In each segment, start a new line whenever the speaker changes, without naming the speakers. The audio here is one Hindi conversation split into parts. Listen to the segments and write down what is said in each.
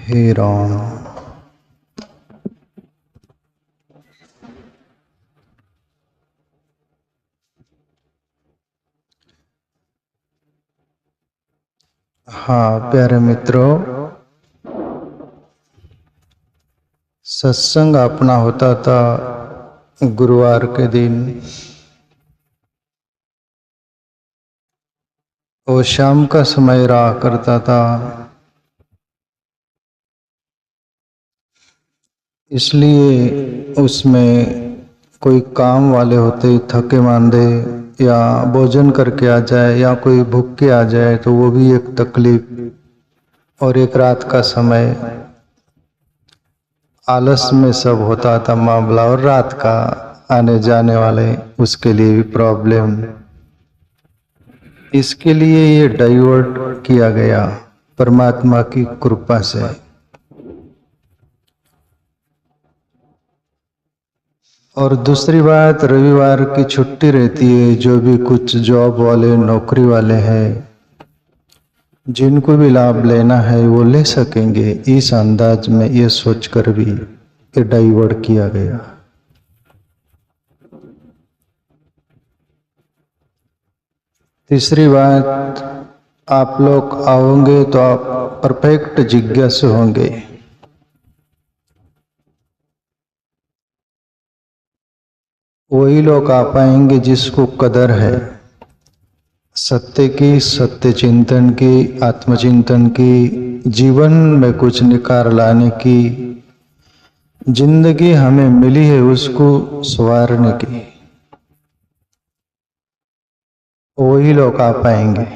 हे राम। हाँ प्यारे मित्रों, सत्संग अपना होता था गुरुवार के दिन। वो शाम का समय रहा करता था, इसलिए उसमें कोई काम वाले होते थके मांदे या भोजन करके आ जाए या कोई भूख के आ जाए तो वो भी एक तकलीफ। और एक रात का समय आलस में सब होता था मामला, और रात का आने जाने वाले उसके लिए भी प्रॉब्लम। इसके लिए ये डाइवर्ट किया गया परमात्मा की कृपा से। और दूसरी बात, रविवार की छुट्टी रहती है। जो भी कुछ जॉब वाले नौकरी वाले हैं, जिनको भी लाभ लेना है वो ले सकेंगे। इस अंदाज में ये सोचकर भी ये डाइवर्ट किया गया। तीसरी बात, आप लोग आओगे तो आप परफेक्ट जिज्ञासु होंगे। वही लोग आ पाएंगे जिसको कदर है सत्य की, सत्य चिंतन की, आत्मचिंतन की, जीवन में कुछ निखार लाने की। जिंदगी हमें मिली है उसको संवारने की, वही लोग आ पाएंगे।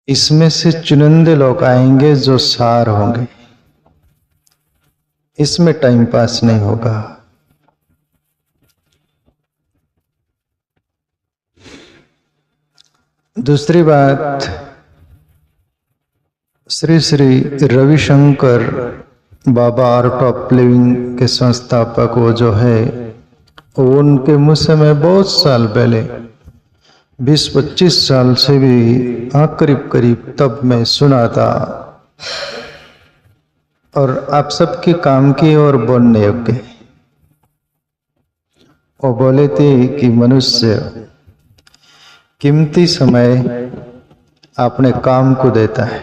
इसमें से चुनिंदे लोग आएंगे जो सार होंगे। इसमें टाइम पास नहीं होगा। दूसरी बात, श्री श्री रविशंकर बाबा आर्ट ऑफ लिविंग के संस्थापक वो जो है, उनके मुँह से मैं बहुत साल पहले 20-25 साल से भी करीब करीब तब मैं सुना था, और आप सबके काम की और बोलने योग्य। वो बोले थे कि मनुष्य कीमती समय अपने काम को देता है,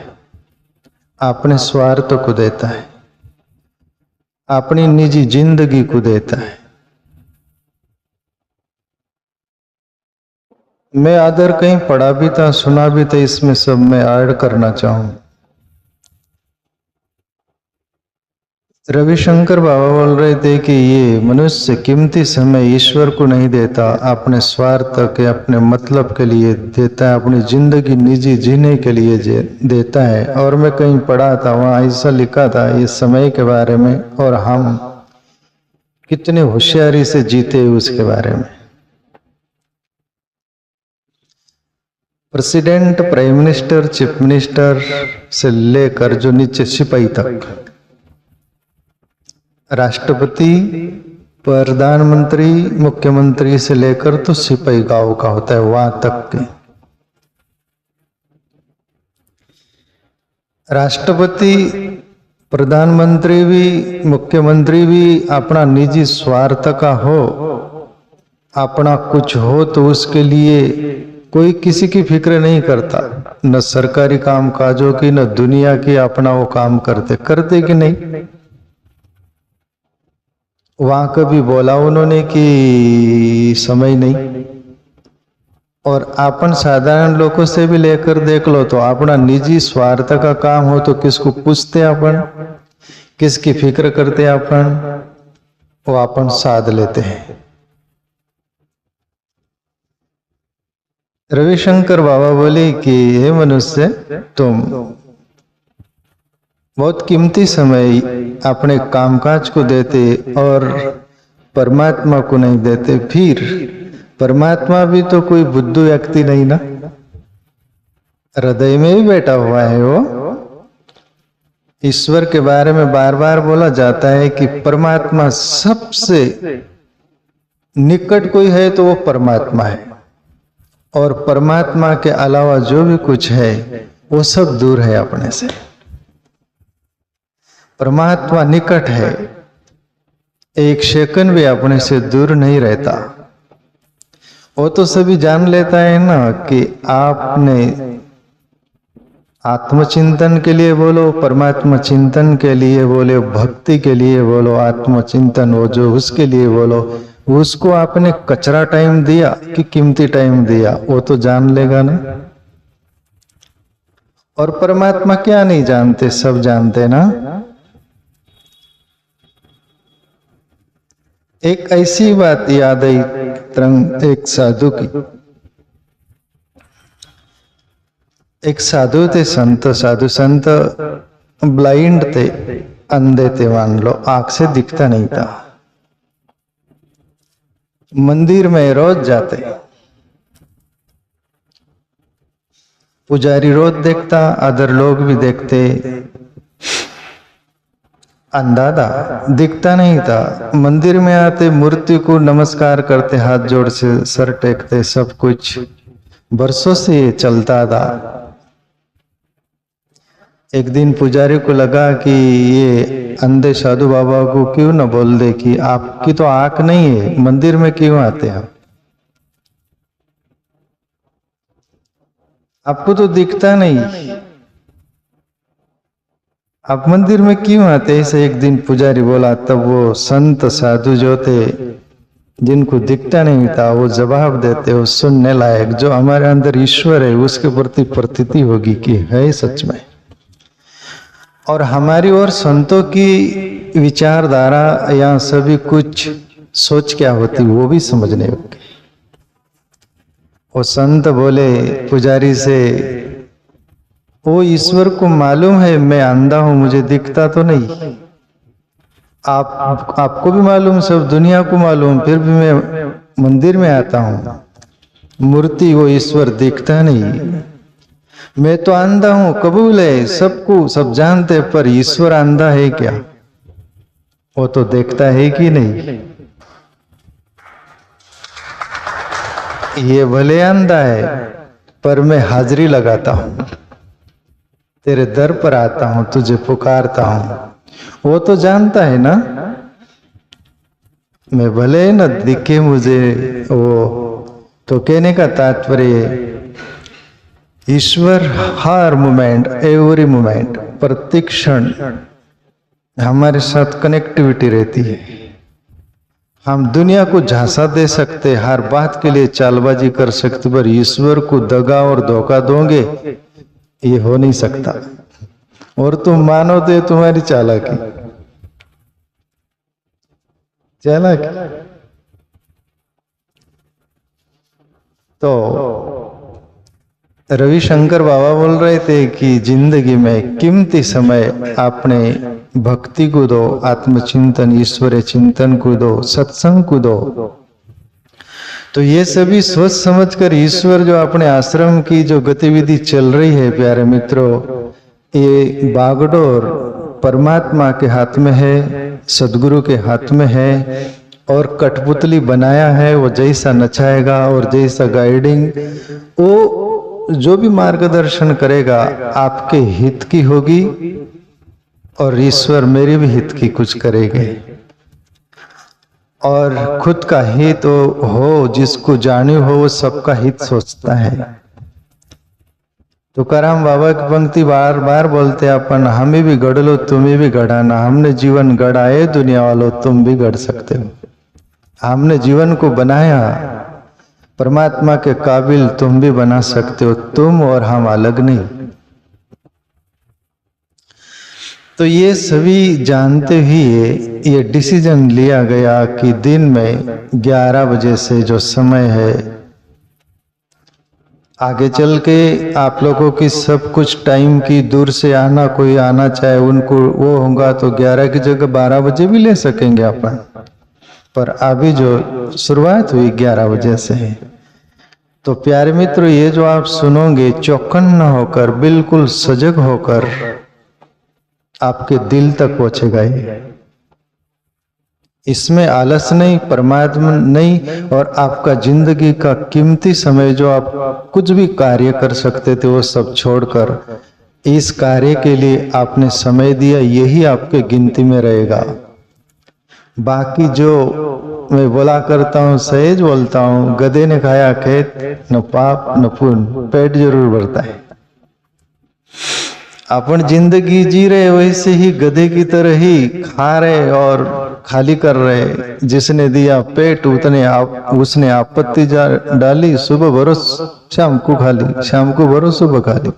अपने स्वार्थ को देता है, अपनी निजी जिंदगी को देता है। मैं आदर कहीं पढ़ा भी था, सुना भी था, इसमें सब मैं ऐड करना चाहूं। रविशंकर बाबा बोल रहे थे कि ये मनुष्य कीमती समय ईश्वर को नहीं देता, अपने स्वार्थ के, अपने मतलब के लिए देता है, अपनी जिंदगी निजी जीने के लिए देता है। और मैं कहीं पढ़ा था, वहां ऐसा लिखा था इस समय के बारे में, और हम कितने होशियारी से जीते उसके बारे में। President, prime minister, chief minister से लेकर जो नीचे सिपाही तक, राष्ट्रपति, प्रधानमंत्री, मुख्यमंत्री से लेकर तो सिपाही गांव का होता है, वहां तक के। राष्ट्रपति, प्रधानमंत्री भी, मुख्यमंत्री भी अपना निजी स्वार्थ का हो, अपना कुछ हो तो उसके लिए कोई किसी की फिक्र नहीं करता, न सरकारी काम काजों की न दुनिया की। अपना वो काम करते कि नहीं। वहां कभी बोला उन्होंने कि समय नहीं। और अपन साधारण लोगों से भी लेकर देख लो तो अपना निजी स्वार्थ का काम हो तो किसको पूछते अपन, किसकी फिक्र करते अपन, वो अपन साध लेते हैं। रविशंकर बाबा बोले कि हे मनुष्य, तुम बहुत कीमती समय अपने कामकाज को देते और परमात्मा को नहीं देते। फिर परमात्मा भी तो कोई बुद्धू व्यक्ति नहीं ना, हृदय में ही बैठा हुआ है वो। ईश्वर के बारे में बार बार बोला जाता है कि परमात्मा सबसे निकट कोई है तो वो परमात्मा है, और परमात्मा के अलावा जो भी कुछ है वो सब दूर है अपने से। परमात्मा निकट है, एक सेकंड भी अपने से दूर नहीं रहता। वो तो सभी जान लेता है ना कि आपने आत्मचिंतन के लिए बोलो, परमात्मा चिंतन के लिए बोले, भक्ति के लिए बोलो, आत्मचिंतन वो जो उसके लिए बोलो, उसको आपने कचरा टाइम दिया कि कीमती टाइम दिया, वो तो जान लेगा ना। और परमात्मा क्या नहीं जानते, सब जानते ना। एक ऐसी बात याद आई एक साधु की। एक साधु थे, साधु संत ब्लाइंड थे, अंधे थे, मान लो आंख से दिखता नहीं था। मंदिर में रोज जाते, पुजारी रोज देखता, अदर लोग भी देखते। अंधा था, दिखता नहीं था। मंदिर में आते, मूर्ति को नमस्कार करते, हाथ जोड़ से सर टेकते, सब कुछ बरसों से ये चलता था। एक दिन पुजारी को लगा कि ये अंधे साधु बाबा को क्यों न बोल दे कि आपकी तो आंख नहीं है, मंदिर में क्यों आते हैं आपको तो दिखता नहीं, आप मंदिर में क्यों आते? ऐसे एक दिन पुजारी बोला। तब वो संत साधु जो थे, जिनको दिखता नहीं था, वो जवाब देते, वो सुनने लायक, जो हमारे अंदर ईश्वर है उसके प्रति प्रतीति होगी कि है सच में। और हमारी और संतों की विचारधारा या सभी कुछ सोच क्या होती वो भी समझने होगी। वो संत बोले पुजारी से, वो ईश्वर को मालूम है मैं अंधा हूं, मुझे दिखता तो नहीं। आपको भी मालूम, सब दुनिया को मालूम, फिर भी मैं मंदिर में आता हूं। मूर्ति वो ईश्वर दिखता नहीं। मैं तो अंधा हूं, कबूल है, सबको सब जानते, पर ईश्वर अंधा है क्या? वो तो देखता है कि नहीं। ये भले अंधा है, पर मैं हाजिरी लगाता हूं, तेरे दर पर आता हूं, तुझे पुकारता हूं। वो तो जानता है ना, मैं भले न दिखे मुझे। वो तो कहने का तात्पर्य, ईश्वर हर मोमेंट, एवरी मोमेंट, प्रत्येक क्षण हमारे साथ कनेक्टिविटी रहती है। हम दुनिया को झांसा दे सकते, हर बात के लिए चालबाजी कर सकते, पर ईश्वर को दगा और धोखा दोगे ये हो नहीं सकता। और तुम मानो तो तुम्हारी चालाकी। तो रविशंकर बाबा बोल रहे थे कि जिंदगी में कीमती समय आपने भक्ति को दो, आत्मचिंतन, ईश्वर चिंतन को दो, सत्संग को दो। तो ये सभी सोच समझकर ईश्वर जो अपने आश्रम की जो गतिविधि चल रही है प्यारे मित्रों, ये बागडोर परमात्मा के हाथ में है, सदगुरु के हाथ में है। और कठपुतली बनाया है, वो जैसा नचाएगा और जैसा गाइडिंग, वो जो भी मार्गदर्शन करेगा आपके हित की होगी, और ईश्वर मेरे भी हित की कुछ करेंगे। और खुद का हित हो, जिसको जाने हो वो सबका हित सोचता है। तुकाराम बाबा की पंक्ति बार बार बोलते, अपन हमें भी गढ़ लो, तुम्हें भी गढ़ाना। हमने जीवन गढ़ाए, दुनिया वालों तुम भी गढ़ सकते हो। हमने जीवन को बनाया, परमात्मा के काबिल तुम भी बना सकते हो। तुम और हम अलग नहीं। तो ये सभी जानते ही ये डिसीजन लिया गया कि दिन में 11 बजे से जो समय है, आगे चल के आप लोगों की सब कुछ टाइम की दूर से आना, कोई आना चाहे उनको वो होगा तो 11 की जगह 12 बजे भी ले सकेंगे अपन। पर अभी जो शुरुआत हुई 11 बजे से है। तो प्यारे मित्रों, ये जो आप सुनोगे, चौकन्न होकर, बिल्कुल सजग होकर आपके दिल तक पहुंचेगा। इसमें आलस नहीं, परमात्मा नहीं, और आपका जिंदगी का कीमती समय जो आप कुछ भी कार्य कर सकते थे वो सब छोड़कर इस कार्य के लिए आपने समय दिया, यही आपके गिनती में रहेगा। बाकी जो मैं बोला करता हूँ, सहज बोलता हूँ, गधे ने खाया खेत, न पाप न पुण्य, पेट जरूर भरता है। अपन जिंदगी जी रहे वैसे ही गधे की तरह ही खा रहे और खाली कर रहे। जिसने दिया पेट उसने आपत्ति डाली, सुबह भरो शाम को खाली, शाम को भरो सुबह खाली।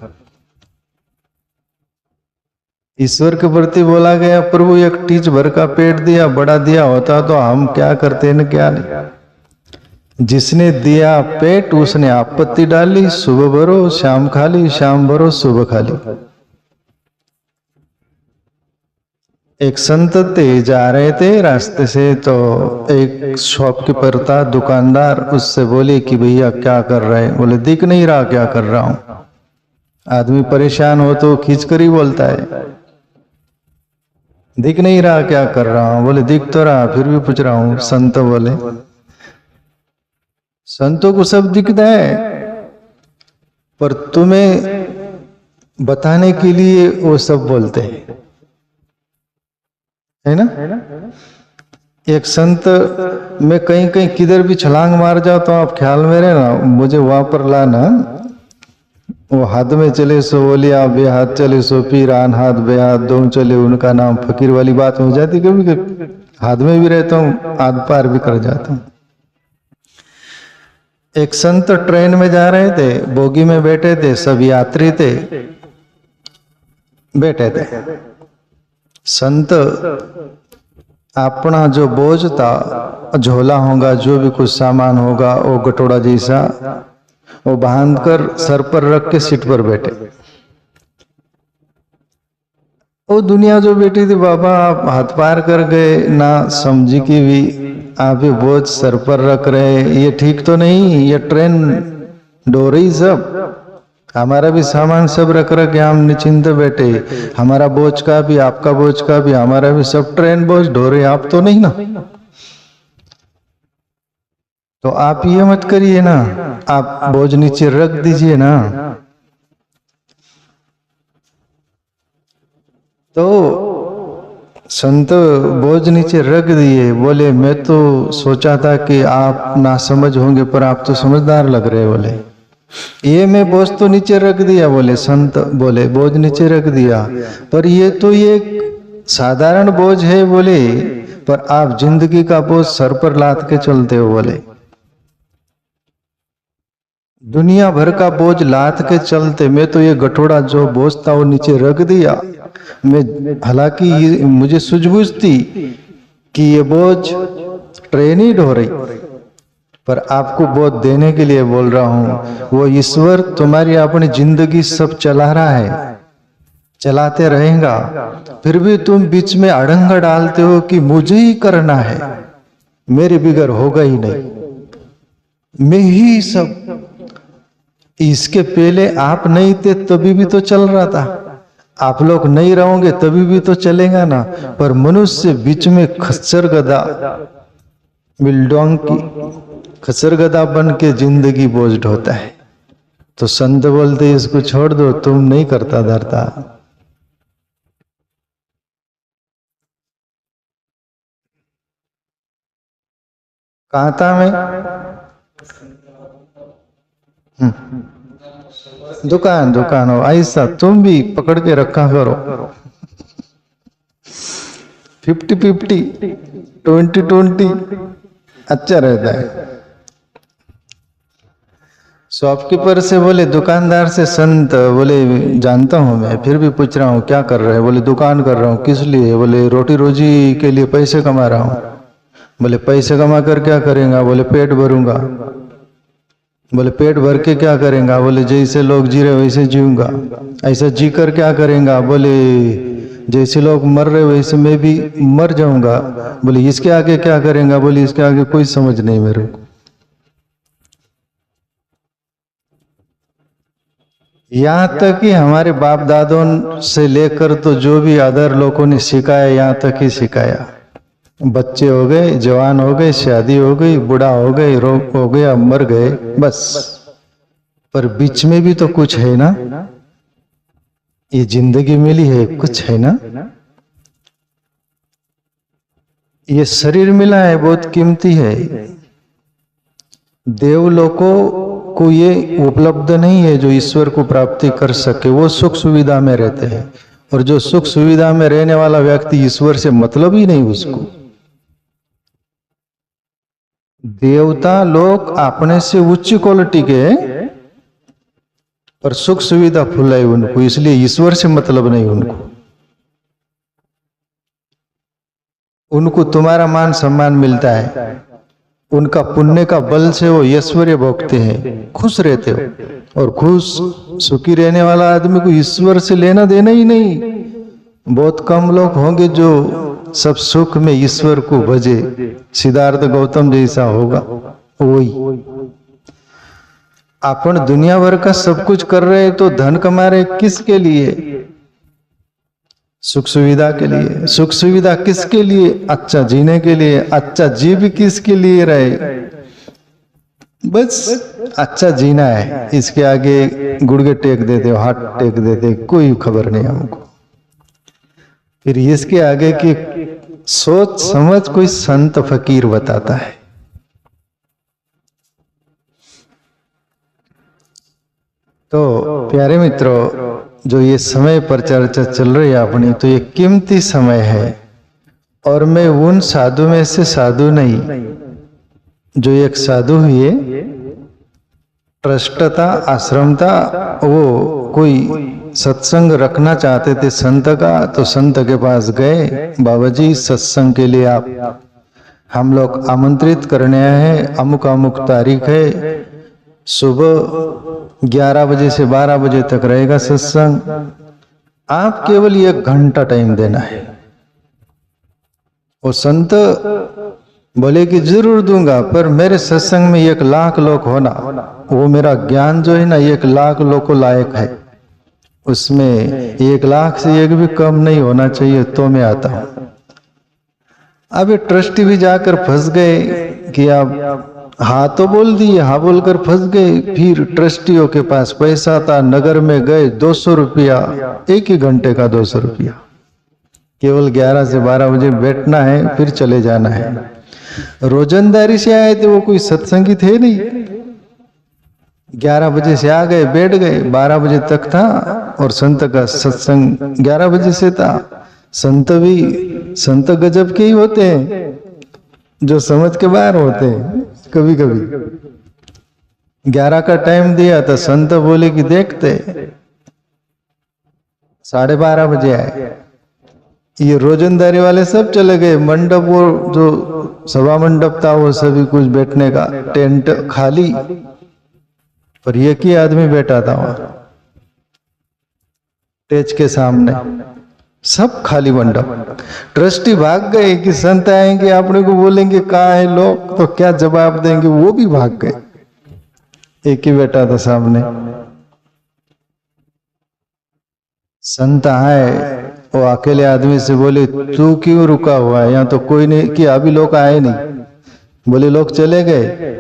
ईश्वर के प्रति बोला गया, प्रभु एक टीच भर का पेट दिया, बड़ा दिया होता तो हम क्या करते न क्या नहीं। जिसने दिया पेट उसने आपत्ति डाली, सुबह भरो शाम खाली, शाम भरो सुबह खाली। एक संत थे, जा रहे थे रास्ते से, तो एक शॉपकीपर था, दुकानदार, उससे बोले कि भैया क्या कर रहे हैं? बोले दिख नहीं रहा क्या कर रहा हूं। आदमी परेशान हो तो खींचकर ही बोलता है, दिख नहीं रहा क्या कर रहा हूं? बोले दिख तो रहा, फिर भी पूछ रहा हूं। संत बोले, संतों को सब दिखता है, पर तुम्हें बताने के लिए वो सब बोलते हैं, है ना? एक संत में कहीं कहीं किधर भी छलांग मार जाओ तो आप ख्याल में रहना, मुझे वहां पर लाना। वो हाथ में चले सो बोलिया, बे हाथ चले सो पीर, आन हाथ बे हाथ दो चले उनका नाम फकीर वाली बात हो जाती। कभी कभी हाथ में भी रहता हूँ, आध पार भी कर जाता हूँ। एक संत ट्रेन में जा रहे थे, बोगी में बैठे थे, सब यात्री थे, बैठे थे। संत अपना जो बोझ था, झोला होगा, जो भी कुछ सामान होगा, वो गटोड़ा जैसा वो बांध कर सर पर रख के सीट पर बैठे। वो दुनिया जो बैठी थी, बाबा आप हाथ पार कर गए, ना समझी की भी आप ये बोझ सर पर रख रहे, ये ठीक तो नहीं। ये ट्रेन डोरी सब, हमारा भी सामान सब रख रख हम निश्चिंत बैठे, हमारा बोझ का भी, आपका बोझ का भी, हमारा भी सब ट्रेन बोझ ढोरे, आप तो नहीं ना। तो आप ये मत करिए ना, आप बोझ नीचे रख दीजिए ना। तो संत बोझ नीचे रख दिए। बोले मैं तो सोचा था कि आप ना समझ होंगे, पर आप तो समझदार लग रहे। बोले ये मैं बोझ तो नीचे रख दिया। बोले संत बोले बोझ नीचे रख दिया, पर ये तो ये साधारण बोझ है। बोले पर आप जिंदगी का बोझ सर पर लाद के चलते हो। बोले दुनिया भर का बोझ लाद के चलते, मैं तो ये गठोड़ा जो बोझ था वो नीचे रख दिया। मैं हालांकि मुझे सूझबूझ थी कि ये बोझ ट्रेन ही ढो रही, पर आपको बोझ देने के लिए बोल रहा हूं। वो ईश्वर तुम्हारी अपनी जिंदगी सब चला रहा है, चलाते रहेगा, फिर भी तुम बीच में अड़ंगा डालते हो कि मुझे ही करना है, मेरे बिगर होगा ही नहीं, मैं ही सब। इसके पहले आप नहीं थे तभी भी तो चल रहा था, आप लोग नहीं रहोगे तभी भी तो चलेगा ना। पर मनुष्य बीच में खच्चर गधा, बिल्डोंग की खच्चर गधा बन के जिंदगी बोझ ढोता है। तो संत बोलते इसको छोड़ दो, तुम नहीं करता धरता। कहा था मैं? दुकान हो ऐसा, तुम भी पकड़ के रखा करो। 50-50, 20-20 अच्छा रहता है। शॉपकीपर से बोले, दुकानदार से संत बोले जानता हूं मैं, फिर भी पूछ रहा हूं क्या कर रहे हैं? बोले दुकान कर रहा हूं। किस लिए? बोले रोटी रोजी के लिए पैसे कमा रहा हूं। बोले पैसे कमा कर क्या करेगा? बोले पेट भरूंगा। बोले पेट भर के क्या करेगा? बोले जैसे लोग जी रहे वैसे जीऊंगा। ऐसा जी कर क्या करेगा? बोले जैसे लोग मर रहे वैसे मैं भी मर जाऊंगा। बोले इसके आगे क्या करेगा? बोले इसके आगे कोई समझ नहीं मेरे को। यहाँ तक कि हमारे बाप दादों से लेकर तो जो भी अदर लोगों ने सिखाया, यहाँ तक ही सिखाया। बच्चे हो गए, जवान हो गए, शादी हो गई, बूढ़ा हो गए, रोग हो गया, मर गए, बस। पर बीच में भी तो कुछ है ना। ये जिंदगी मिली है कुछ है ना, ये शरीर मिला है बहुत कीमती है। देवलोकों को ये उपलब्ध नहीं है जो ईश्वर को प्राप्ति कर सके, वो सुख सुविधा में रहते हैं। और जो सुख सुविधा में रहने वाला व्यक्ति ईश्वर से मतलब ही नहीं उसको। देवता लोग अपने से उच्च क्वालिटी के पर सुख सुविधा फुलाई उनको, इसलिए ईश्वर से मतलब नहीं उनको। उनको तुम्हारा मान सम्मान मिलता है, उनका पुण्य का बल से वो ऐश्वर्य भोगते हैं, खुश रहते हो। और खुश सुखी रहने वाला आदमी को ईश्वर से लेना देना ही नहीं। बहुत कम लोग होंगे जो सब सुख में ईश्वर को भजे। सिद्धार्थ गौतम जैसा होगा वही। अपन दुनिया भर का सब कुछ कर रहे हैं तो धन कमा रहे किसके लिए? सुख सुविधा के लिए। सुख सुविधा किसके लिए? अच्छा जीने के लिए। अच्छा जी भी किसके लिए रहे? बस अच्छा जीना है, इसके आगे गुड़गे टेक देते हो, हाथ टेक देते, कोई खबर नहीं हमको। फिर इसके आगे की सोच समझ कोई संत फकीर बताता है। तो प्यारे मित्रों, जो ये समय पर चर्चा चल रही है अपनी, तो ये कीमती समय है। और मैं उन साधु में से साधु नहीं, जो एक साधु हुए, ट्रस्ट था, आश्रम था, वो कोई सत्संग रखना चाहते थे संत का, तो संत के पास गए, बाबा जी सत्संग के लिए आप हम लोग आमंत्रित करने आए हैं, अमुक अमुक तारीख है, सुबह 11 बजे से 12 बजे तक रहेगा सत्संग, आप केवल 1 घंटा टाइम देना है। वो संत बोले कि जरूर दूंगा, पर मेरे सत्संग में 1 लाख लोग होना, वो मेरा ज्ञान जो है ना 1 लाख लोग को लायक है, उसमें 1 लाख से 1 भी कम नहीं होना चाहिए, तो मैं आता हूं। अब ये ट्रस्टी भी जाकर फंस गए कि आप हाँ तो बोल दिए, हाँ बोलकर फंस गए। फिर ट्रस्टियों के पास पैसा था, नगर में गए, 200 रुपया, 1 ही घंटे का 200 रुपया, केवल 11 से 12 बजे बैठना है, फिर चले जाना है। रोजंदारी से आए थे, वो कोई सत्संगी थे नहीं। 11 बजे से आ गए, बैठ गए, 12 बजे तक था, और संत का सत्संग 11 बजे से था। संत गजब के ही होते हैं, जो समझ के बाहर होते हैं। कभी कभी 11 का टाइम दिया था, संत बोले कि देखते, 12:30 बजे आए। ये रोजंदारी वाले सब चले गए, मंडप, वो जो सभा मंडप था वो सभी कुछ बैठने का, टेंट खाली, पर एक ही आदमी बैठा था वहां स्टेज के सामने, सब खाली मंडप। ट्रस्टी भाग गए कि संत आएंगे, आपने को बोलेंगे कहाँ है लोग, तो क्या जवाब देंगे, वो भी भाग गए। एक ही बैठा था सामने। संत आए, वो अकेले आदमी से बोले तू क्यों रुका हुआ है, यहाँ तो कोई नहीं, कि अभी लोग आए नहीं। बोले लोग चले गए।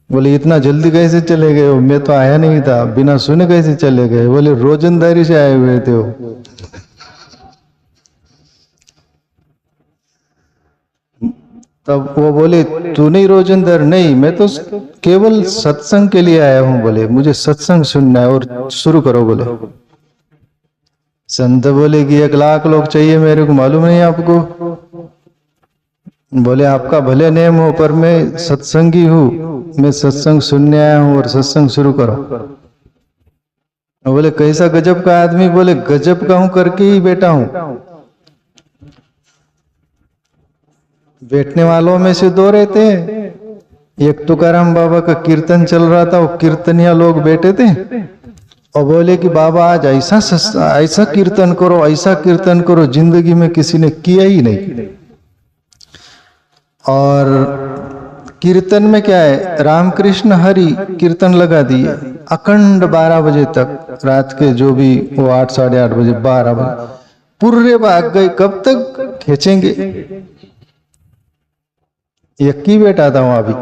बोले इतना जल्दी कैसे चले गए हो, मैं तो आया नहीं था, बिना सुने कैसे चले गए। बोले रोजंदारी से आए हुए थे वो। तब वो बोले तू नहीं रोजंदार? नहीं, मैं तो केवल सत्संग के लिए आया हूं। बोले मुझे सत्संग सुनना है, और शुरू करो। बोले संत बोले कि 1 लाख लोग चाहिए मेरे को, मालूम नहीं आपको? बोले आपका भले नेम हो, पर मैं सत्संगी हूँ, मैं सत्संग सुनने आया हूँ, और सत्संग शुरू करो। बोले कैसा गजब का आदमी? बोले गजब का हूं करके ही बैठा हूं। बैठने वालों में से 2 रहते हैं, एक तुकाराम बाबा का कीर्तन चल रहा था, वो कीर्तनिया लोग बैठे थे, और बोले कि बाबा आज ऐसा कीर्तन करो, ऐसा कीर्तन करो, जिंदगी में किसी ने किया ही नहीं। और कीर्तन में क्या है, रामकृष्ण हरि कीर्तन लगा दिए अखंड 12 बजे तक, रात के जो भी वो 8, 8:30 बजे, 12 बजे पूरे भाग गए। कब तक खींचेंगे? एक ही बैठा था वहां भी।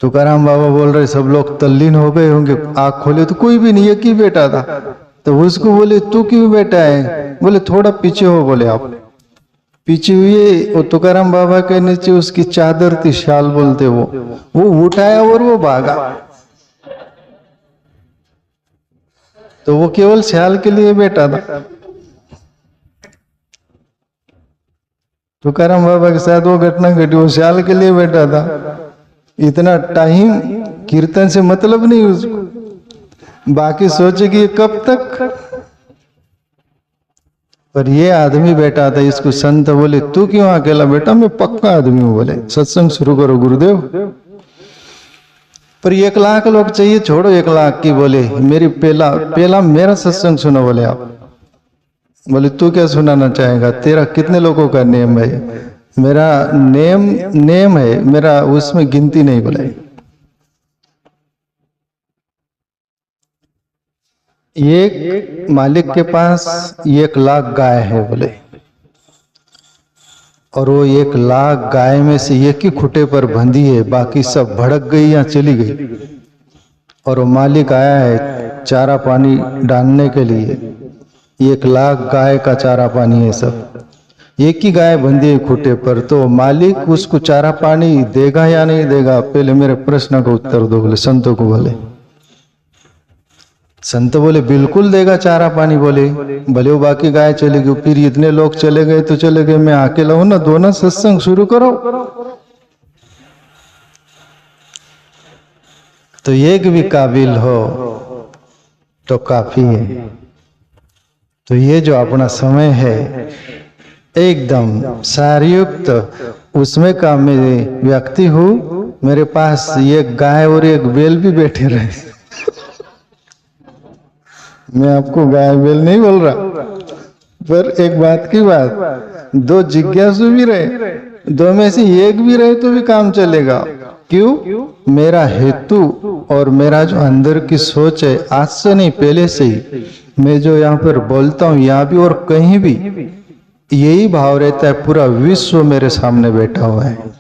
तुकाराम बाबा बोल रहे सब लोग तल्लीन हो गए होंगे, आंख खोले तो कोई भी नहीं, एक ही बैठा था। तो उसको बोले तू क्यों बैठा है? बोले थोड़ा पीछे हो। बोले आप पीछे हुए। वो तुकाराम बाबा के नीचे उसकी चादर थी, शाल बोलते वो उठाया और वो भागा। तो वो केवल शाल के लिए बैठा था। तुकाराम बाबा के साथ वो घटना घटी, वो शाल के लिए बैठा था। इतना टाइम कीर्तन से मतलब नहीं उसको, बाकी सोचे कि कब तक। पर ये आदमी बैठा था, इसको संत बोले तू क्यों अकेला बैठा? मैं पक्का आदमी हूं। बोले सत्संग शुरू करो गुरुदेव। पर 1 लाख लोग चाहिए, छोड़ो 1 लाख की। बोले मेरी पहला मेरा सत्संग सुनो। बोले आप। बोले तू क्या सुनाना चाहेगा? तेरा कितने लोगों का नेम है? मेरा नेम है, मेरा उसमें गिनती नहीं। बोले एक मालिक के पास 1 लाख गाय है। बोले और वो 1 लाख गाय में से एक ही खूंटे पर बंधी है, बाकी सब भड़क गई या चली गई। और वो मालिक आया है चारा पानी डालने के लिए। 1 लाख गाय का चारा पानी है सब, एक ही गाय बंधी है खूंटे पर। तो मालिक उसको चारा पानी देगा या नहीं देगा? पहले मेरे प्रश्न का उत्तर दो। बोले संतों को। बोले संत बोले बिल्कुल देगा चारा पानी। बोले भले वो बाकी गाय चले गई, फिर इतने लोग चले गए तो चले गए, मैं अकेला हूं ना, दोनों सत्संग शुरू करो। तो एक भी काबिल हो तो काफी है। तो ये जो अपना समय है एकदम सारयुक्त, उसमें का मैं व्यक्ति हूं। मेरे पास 1 गाय और 1 बैल भी बैठे रहे। मैं आपको गाय बैल नहीं बोल रहा, पर एक बात की बात, 2 जिज्ञासु भी रहे, 2 में से 1 भी रहे तो भी काम चलेगा। क्यों? मेरा हेतु और मेरा जो अंदर की सोच है, आज से नहीं पहले से ही मैं जो यहाँ पर बोलता हूँ, यहाँ भी और कहीं भी यही भाव रहता है। पूरा विश्व मेरे सामने बैठा हुआ है,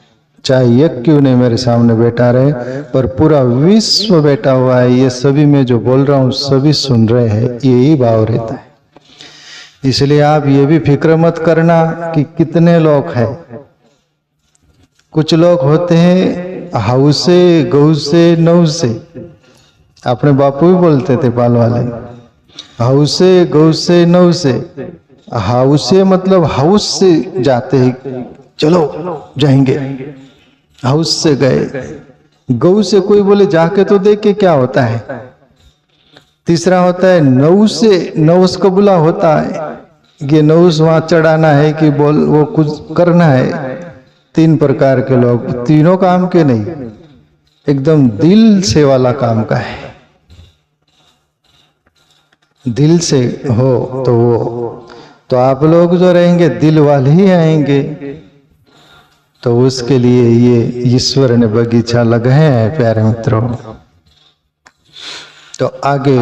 चाहे एक क्यों नहीं मेरे सामने बैठा रहे, पर पूरा विश्व बैठा हुआ है। ये सभी मैं जो बोल रहा हूँ सभी सुन रहे हैं, यही भाव रहता है। इसलिए आप ये भी फिक्र मत करना कि कितने लोग हैं। कुछ लोग होते हैं हाउ से, गौ से, नौ से। अपने बापू भी बोलते थे पाल वाले, हाउ से, गौ से, नौ से। हाउस से मतलब हाउस से जाते हैं, चलो जाएंगे, हाउस से गए। गौ से कोई बोले जाके तो देख के क्या होता है। तीसरा होता है नौ से, नौस कबूला होता है कि नौस वहां चढ़ाना है कि बोल वो कुछ करना है। 3 प्रकार के लोग, तीनों काम के नहीं, एकदम दिल से वाला काम का है। दिल से हो तो वो, तो आप लोग जो रहेंगे दिल वाले ही आएंगे। तो उसके लिए ये ईश्वर ने बगीचा लगाया है प्यारे मित्रों। तो आगे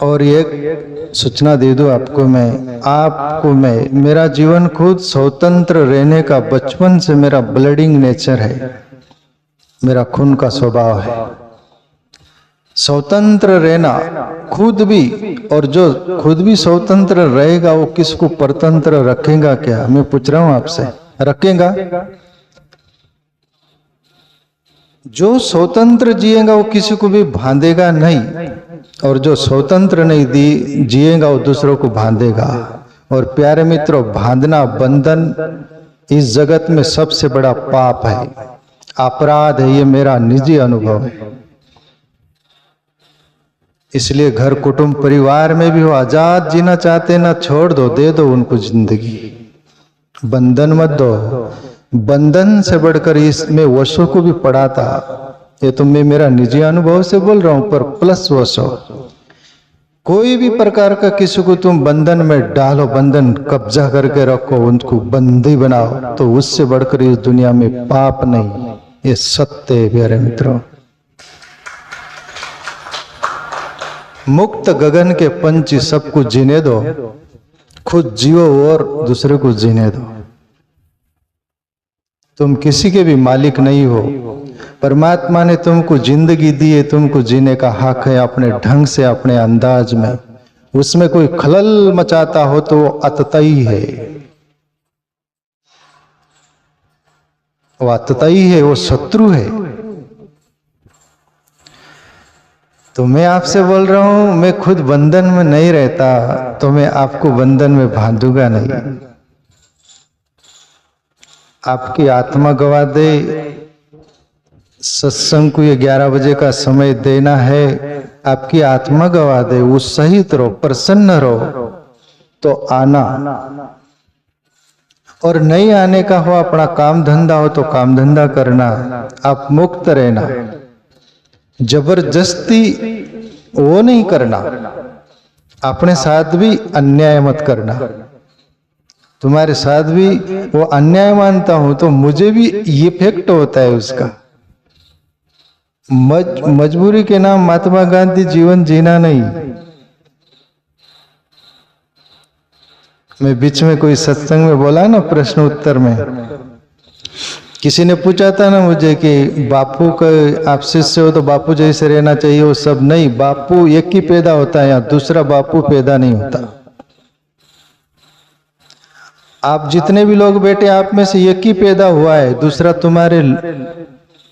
और एक सूचना दे दूं आपको मैं मेरा जीवन खुद स्वतंत्र रहने का बचपन से मेरा ब्लडिंग नेचर है, मेरा खून का स्वभाव है स्वतंत्र रहना खुद भी। और जो खुद भी स्वतंत्र रहेगा वो किसको परतंत्र रखेगा क्या? मैं पूछ रहा हूं आपसे, रखेगा? जो स्वतंत्र जिएगा वो किसी को भी बांधेगा नहीं, और जो स्वतंत्र नहीं जिएगा वो दूसरों को बांधेगा। और प्यारे मित्रों, बांधना, बंधन इस जगत में सबसे बड़ा पाप है, अपराध है। ये मेरा निजी अनुभव है। इसलिए घर, कुटुंब, परिवार में भी वो आजाद जीना चाहते ना, छोड़ दो, दे दो उनको जिंदगी, बंधन मत दो। बंधन से बढ़कर इसमें वशों को भी पड़ा था। ये तो मैं मेरा निजी अनुभव से बोल रहा हूं, पर प्लस वशो, कोई भी प्रकार का किसी को तुम बंधन में डालो, बंधन कब्जा करके रखो, उनको बंदी बनाओ, तो उससे बढ़कर इस दुनिया में पाप नहीं। ये सत्य है प्यारे मित्रों। मुक्त गगन के पंछी सबको जीने दो, खुद जियो और दूसरे को जीने दो। तुम किसी के भी मालिक नहीं हो, परमात्मा ने तुमको जिंदगी दी है, तुमको जीने का हक है अपने ढंग से, अपने अंदाज में। उसमें कोई खलल मचाता हो तो वो अततई है, वो अततई है, वो शत्रु है। तो मैं आपसे बोल रहा हूं, मैं खुद बंधन में नहीं रहता तो मैं आपको बंधन में बांधूंगा नहीं। आपकी आत्मा गवा दे, सत्संग को ये 11 बजे का समय देना है, आपकी आत्मा गवा दे, उत्साहित रहो, प्रसन्न रहो तो आना, और नहीं आने का हो, अपना काम धंधा हो तो काम धंधा करना, आप मुक्त रहना। जबरदस्ती वो नहीं करना, अपने साथ भी अन्याय मत करना। तुम्हारे साथ भी वो अन्याय मानता हूं तो मुझे भी ये इफेक्ट होता है उसका। मजबूरी के नाम महात्मा गांधी जीवन जीना नहीं। मैं बीच में कोई सत्संग में बोला ना, प्रश्न उत्तर में किसी ने पूछा था ना मुझे कि बापू का आप शिष्य हो तो बापू जैसे रहना चाहिए, वो सब नहीं। बापू एक ही पैदा होता है, यहाँ दूसरा बापू पैदा नहीं होता। आप जितने भी लोग बैठे, आप में से एक ही पैदा हुआ है, दूसरा तुम्हारे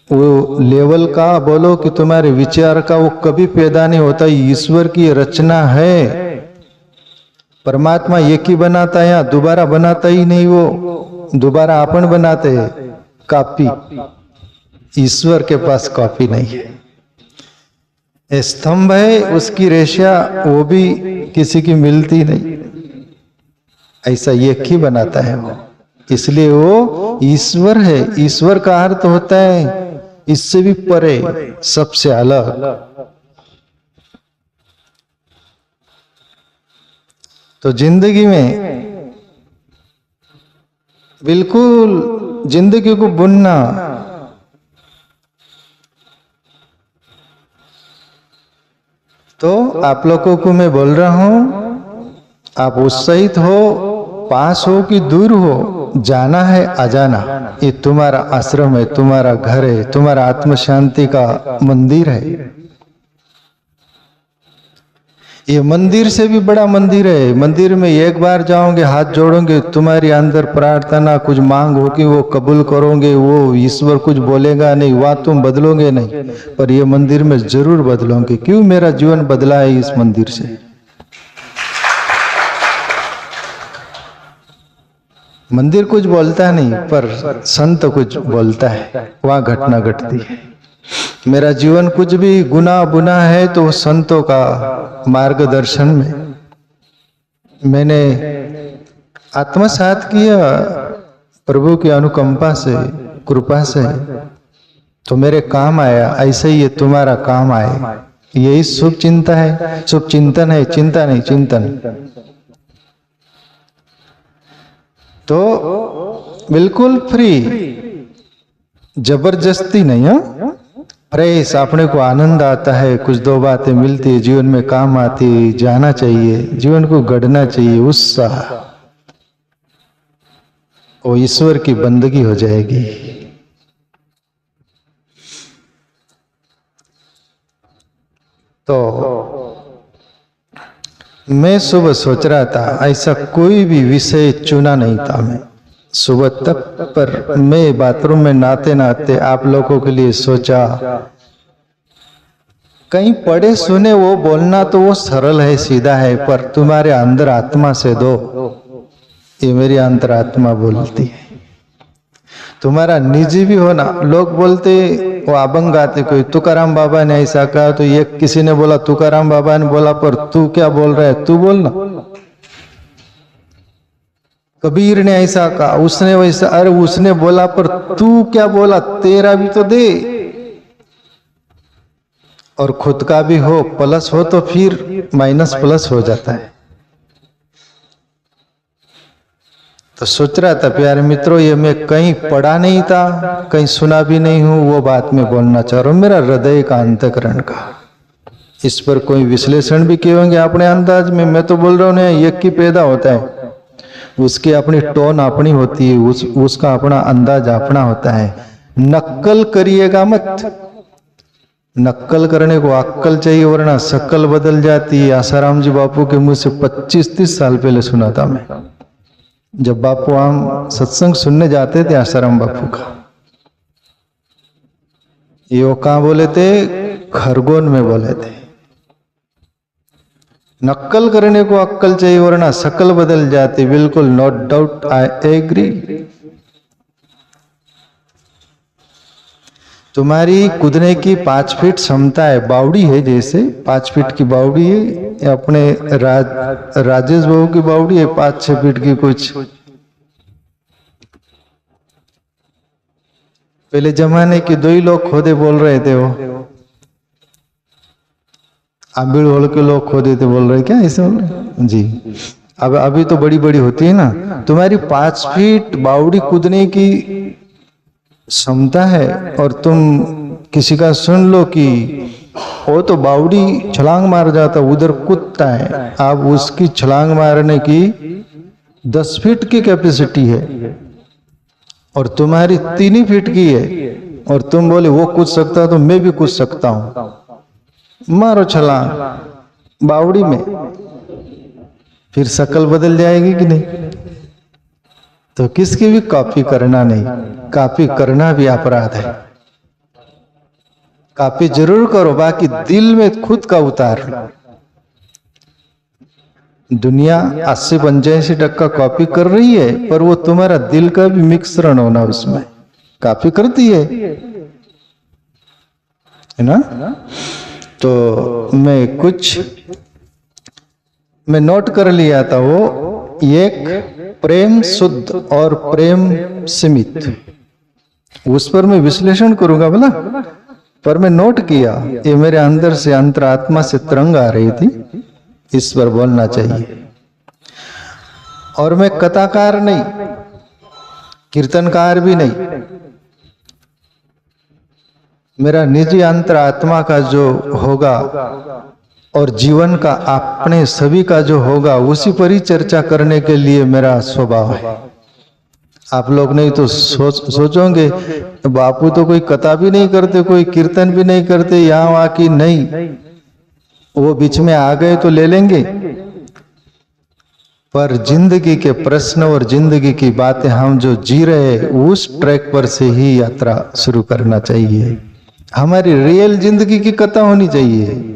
वो लेवल का बोलो कि तुम्हारे विचार का वो कभी पैदा नहीं होता। ईश्वर की रचना है, परमात्मा एक ही बनाता है, यहाँ दोबारा बनाता ही नहीं। वो दोबारा अपन बनाते हैं कॉपी, ईश्वर के पास कॉपी नहीं है। स्तंभ है, उसकी रेशा वो भी किसी की मिलती नहीं, ऐसा एक ही बनाता है वो, इसलिए वो ईश्वर है। ईश्वर का अर्थ होता है इससे भी परे, सबसे अलग। तो जिंदगी में बिल्कुल जिंदगी को बुनना, तो आप लोगों को मैं बोल रहा हूं, आप उत्साहित हो, पास हो कि दूर हो, जाना है आ जाना। ये तुम्हारा आश्रम है, तुम्हारा घर है, तुम्हारा आत्म शांति का मंदिर है। ये मंदिर से भी बड़ा मंदिर है। मंदिर में एक बार जाओगे, हाथ जोड़ोगे, तुम्हारी अंदर प्रार्थना कुछ मांग होगी वो कबूल करोगे, वो ईश्वर कुछ बोलेगा नहीं, वह तुम बदलोगे नहीं, पर ये मंदिर में जरूर बदलोगे। क्यों? मेरा जीवन बदला है इस मंदिर से। मंदिर कुछ बोलता नहीं, पर संत कुछ बोलता है, वहां घटना घटती है। मेरा जीवन कुछ भी गुना बुना है तो संतों का मार्गदर्शन में मैंने आत्मसात किया, प्रभु की अनुकंपा से, कृपा से, तो मेरे काम आया। ऐसे ही ये तुम्हारा काम आए, यही शुभ चिंता है, शुभ चिंतन है, चिंता नहीं चिंतन। तो बिल्कुल फ्री, जबरदस्ती नहीं है, फ्रेश। अपने को आनंद आता है, कुछ दो बातें मिलती है, जीवन में काम आती, जाना चाहिए, जीवन को गढ़ना चाहिए, उत्साह, वो ईश्वर की बंदगी हो जाएगी। तो मैं सुबह सोच रहा था, ऐसा कोई भी विषय चुना नहीं था मैं सुबह तक, पर मैं बाथरूम में नहाते नहाते आप लोगों के लिए सोचा, कहीं पढ़े सुने वो बोलना तो वो सरल है, सीधा है, पर तुम्हारे अंदर आत्मा से दो। ये मेरी अंतरात्मा बोलती है। तुम्हारा निजी भी होना, लोग बोलते वो अभंग गाते, कोई तुकाराम बाबा ने ऐसा कहा, तो ये किसी ने बोला तुकाराम बाबा ने बोला, पर तू क्या बोल रहा है, तू बोलना। कबीर ने ऐसा कहा, उसने वैसा, अरे उसने बोला, पर तू क्या बोला, तेरा भी तो दे। और खुद का भी हो, प्लस हो तो फिर माइनस प्लस हो जाता है। तो सोच रहा था प्यारे मित्रों, ये मैं कहीं पढ़ा नहीं था, कहीं सुना भी नहीं हूं, वो बात मैं बोलना चाह रहा हूं, मेरा हृदय का, अंतःकरण का। इस पर कोई विश्लेषण भी किए होंगे अपने अंदाज में। मैं तो बोल रहा हूं ना, एक ही पैदा होता है, उसकी अपनी टोन अपनी होती है, उसका अपना अंदाज अपना होता है। नक्कल करिएगा मत। नक्कल करने को अक्कल चाहिए, वरना शक्ल बदल जाती है। आसाराम जी बापू के मुंह से 25-30 साल पहले सुना था मैं, जब बापू हम सत्संग सुनने जाते थे आसाराम बापू का। ये वो कहाँ बोले थे? खरगोन में बोले थे। नक्कल करने को अक्कल चाहिए, वरना शक्ल बदल जाती। बिल्कुल, नो डाउट, आई एग्री। तुम्हारी कूदने की 5 फीट क्षमता है, बावड़ी है, जैसे 5 फीट की बावड़ी है। अपने राजेश बाबू की बावड़ी है 5-6 फीट की कुछ। पहले जमाने के 2 ही लोग खोदे बोल रहे थे, वो आंबिड़ होल के लोग खोदे थे बोल रहे, क्या ऐसे बोल रहे जी। अब अभी तो बड़ी बड़ी होती है ना। तुम्हारी 5 फीट बावड़ी कूदने की क्षमता है, और तुम किसी का सुन लो कि वो तो बावड़ी छलांग मार जाता, उधर कूदता है। आप उसकी छलांग मारने की 10 फीट की कैपेसिटी है, और तुम्हारी 3 ही फीट की है, और तुम बोले वो कूद सकता तो मैं भी कूद सकता हूं। मारो छलांग बावड़ी में, फिर शक्ल बदल जाएगी कि नहीं? तो किसकी भी कॉपी करना नहीं, कॉपी करना भी अपराध है। कॉपी जरूर करो, बाकी दिल में खुद का उतार। दुनिया 80-85% कॉपी कर रही है, पर वो तुम्हारा दिल का भी मिश्रण होना उसमें। कॉपी करती है ना? तो मैं नोट कर लिया था, वो एक प्रेम शुद्ध और प्रेम सीमित, उस पर मैं विश्लेषण करूंगा बोला, पर मैं नोट किया, ये मेरे अंदर से अंतरात्मा से तरंग आ रही थी, इस पर बोलना चाहिए। और मैं कथाकार नहीं, कीर्तनकार भी नहीं, मेरा निजी अंतरात्मा का जो होगा और जीवन का अपने सभी का जो होगा, उसी पर ही चर्चा करने के लिए मेरा स्वभाव है। आप लोग नहीं तो सोचोगे बापू तो कोई कथा भी नहीं करते, कोई कीर्तन भी नहीं करते, यहाँ वहां की नहीं, वो बीच में आ गए तो ले लेंगे। पर जिंदगी के प्रश्न और जिंदगी की बातें हम जो जी रहे हैं, उस ट्रैक पर से ही यात्रा शुरू करना चाहिए। हमारी रियल जिंदगी की कथा होनी चाहिए।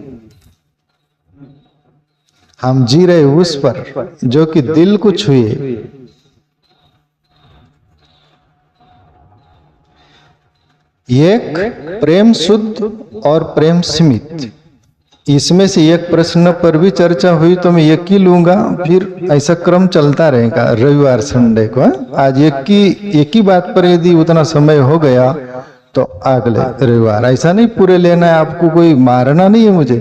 हम जी रहे उस पर जो कि दिल को छुए। एक प्रेम शुद्ध और प्रेम सीमित, इसमें से एक प्रश्न पर भी चर्चा हुई तो मैं एक ही लूंगा, फिर ऐसा क्रम चलता रहेगा रविवार संडे को। आज एक ही बात पर यदि उतना समय हो गया तो अगले रविवार, ऐसा नहीं पूरे लेना है, आपको कोई मारना नहीं है मुझे।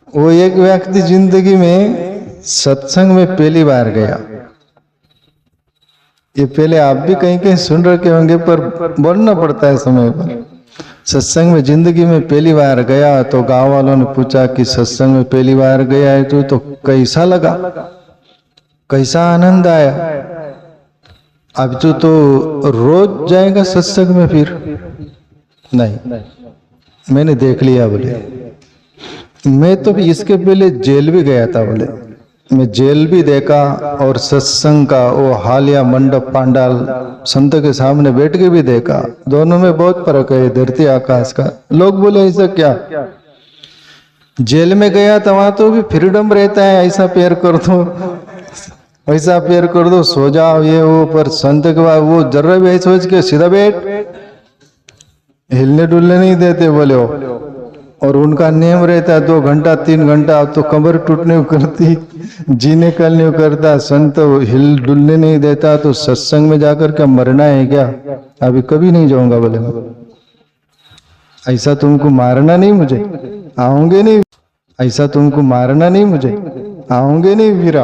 वो एक व्यक्ति जिंदगी में सत्संग में पहली बार गया, ये पहले आप भी कहीं कहीं सुन रखे होंगे, पर बोलना पड़ता है समय पर। सत्संग में जिंदगी में पहली बार गया तो गांव वालों ने पूछा कि सत्संग में पहली बार गया है तो कैसा लगा, कैसा आनंद आया? अब तो रोज जाएगा सत्संग में? फिर नहीं, मैंने देख लिया बोले। मैं तो इसके पहले जेल भी गया था बोले, मैं जेल भी देखा और सत्संग का वो हालिया मंडप पांडाल संत के सामने बैठ के भी देखा। दोनों में बहुत फर्क है, धरती आकाश का। लोग बोले ऐसा क्या? जेल में गया था वहां तो भी फ्रीडम रहता है, ऐसा पैर कर दो, ऐसा पैर कर दो, सो जाओ, ये वो। पर संत के बाद वो जर्रा भी ऐसे सोच के सीधा बैठ, हिलने डुलने नहीं देते बोले वो। और उनका नियम रहता है 2 घंटा 3 घंटा, अब तो कमर टूटने को करती, जी निकलने को करता, संत हिल डुलने नहीं देता। तो सत्संग में जाकर क्या मरना है क्या? अभी कभी नहीं जाऊंगा बोले। ऐसा तुमको मारना नहीं मुझे, आओगे नहीं। ऐसा तुमको मारना नहीं मुझे, आओगे नहीं। फिर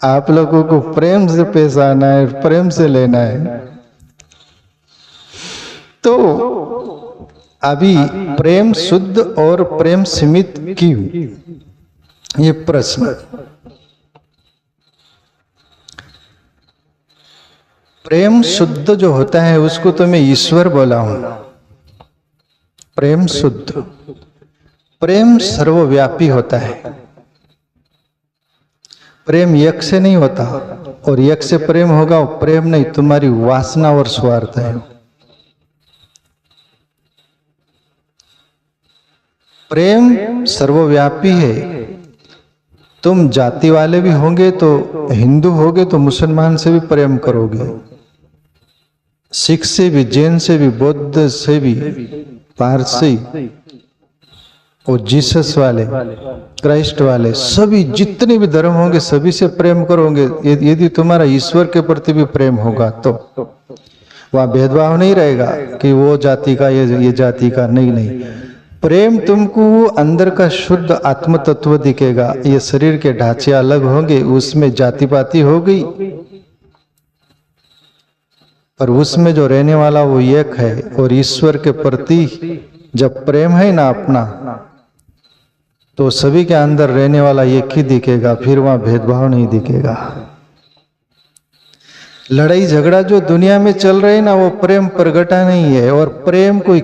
आप लोगों को प्रेम से पेश आना है, प्रेम से लेना है। तो अभी प्रेम शुद्ध और प्रेम सीमित क्यों? ये प्रश्न। प्रेम शुद्ध जो होता है उसको तो मैं ईश्वर बोला हूं। प्रेम शुद्ध, प्रेम सर्वव्यापी होता है। प्रेम एक से नहीं होता, और एक से प्रेम होगा वो प्रेम नहीं, तुम्हारी वासना और स्वार्थ है। प्रेम सर्वव्यापी है। तुम जाति वाले भी होंगे तो हिंदू होगे तो मुसलमान से भी प्रेम करोगे, सिख से भी, जैन से भी, बौद्ध से भी, पारसी और जीसस वाले, क्राइस्ट वाले, सभी जितने भी धर्म होंगे सभी से प्रेम करोगे। यदि तुम्हारा ईश्वर के प्रति भी प्रेम होगा तो वहां भेदभाव नहीं रहेगा कि वो जाति का ये जाति का, नहीं। प्रेम तुमको अंदर का शुद्ध आत्म तत्व दिखेगा। ये शरीर के ढांचे अलग होंगे, उसमें जाति पाति हो गई, पर उसमें जो रहने वाला वो एक है। और ईश्वर के प्रति जब प्रेम है ना अपना, तो सभी के अंदर रहने वाला एक ही दिखेगा, फिर वहां भेदभाव नहीं दिखेगा। लड़ाई झगड़ा जो दुनिया में चल रहे ना वो प्रेम प्रगटा नहीं है। और प्रेम कोई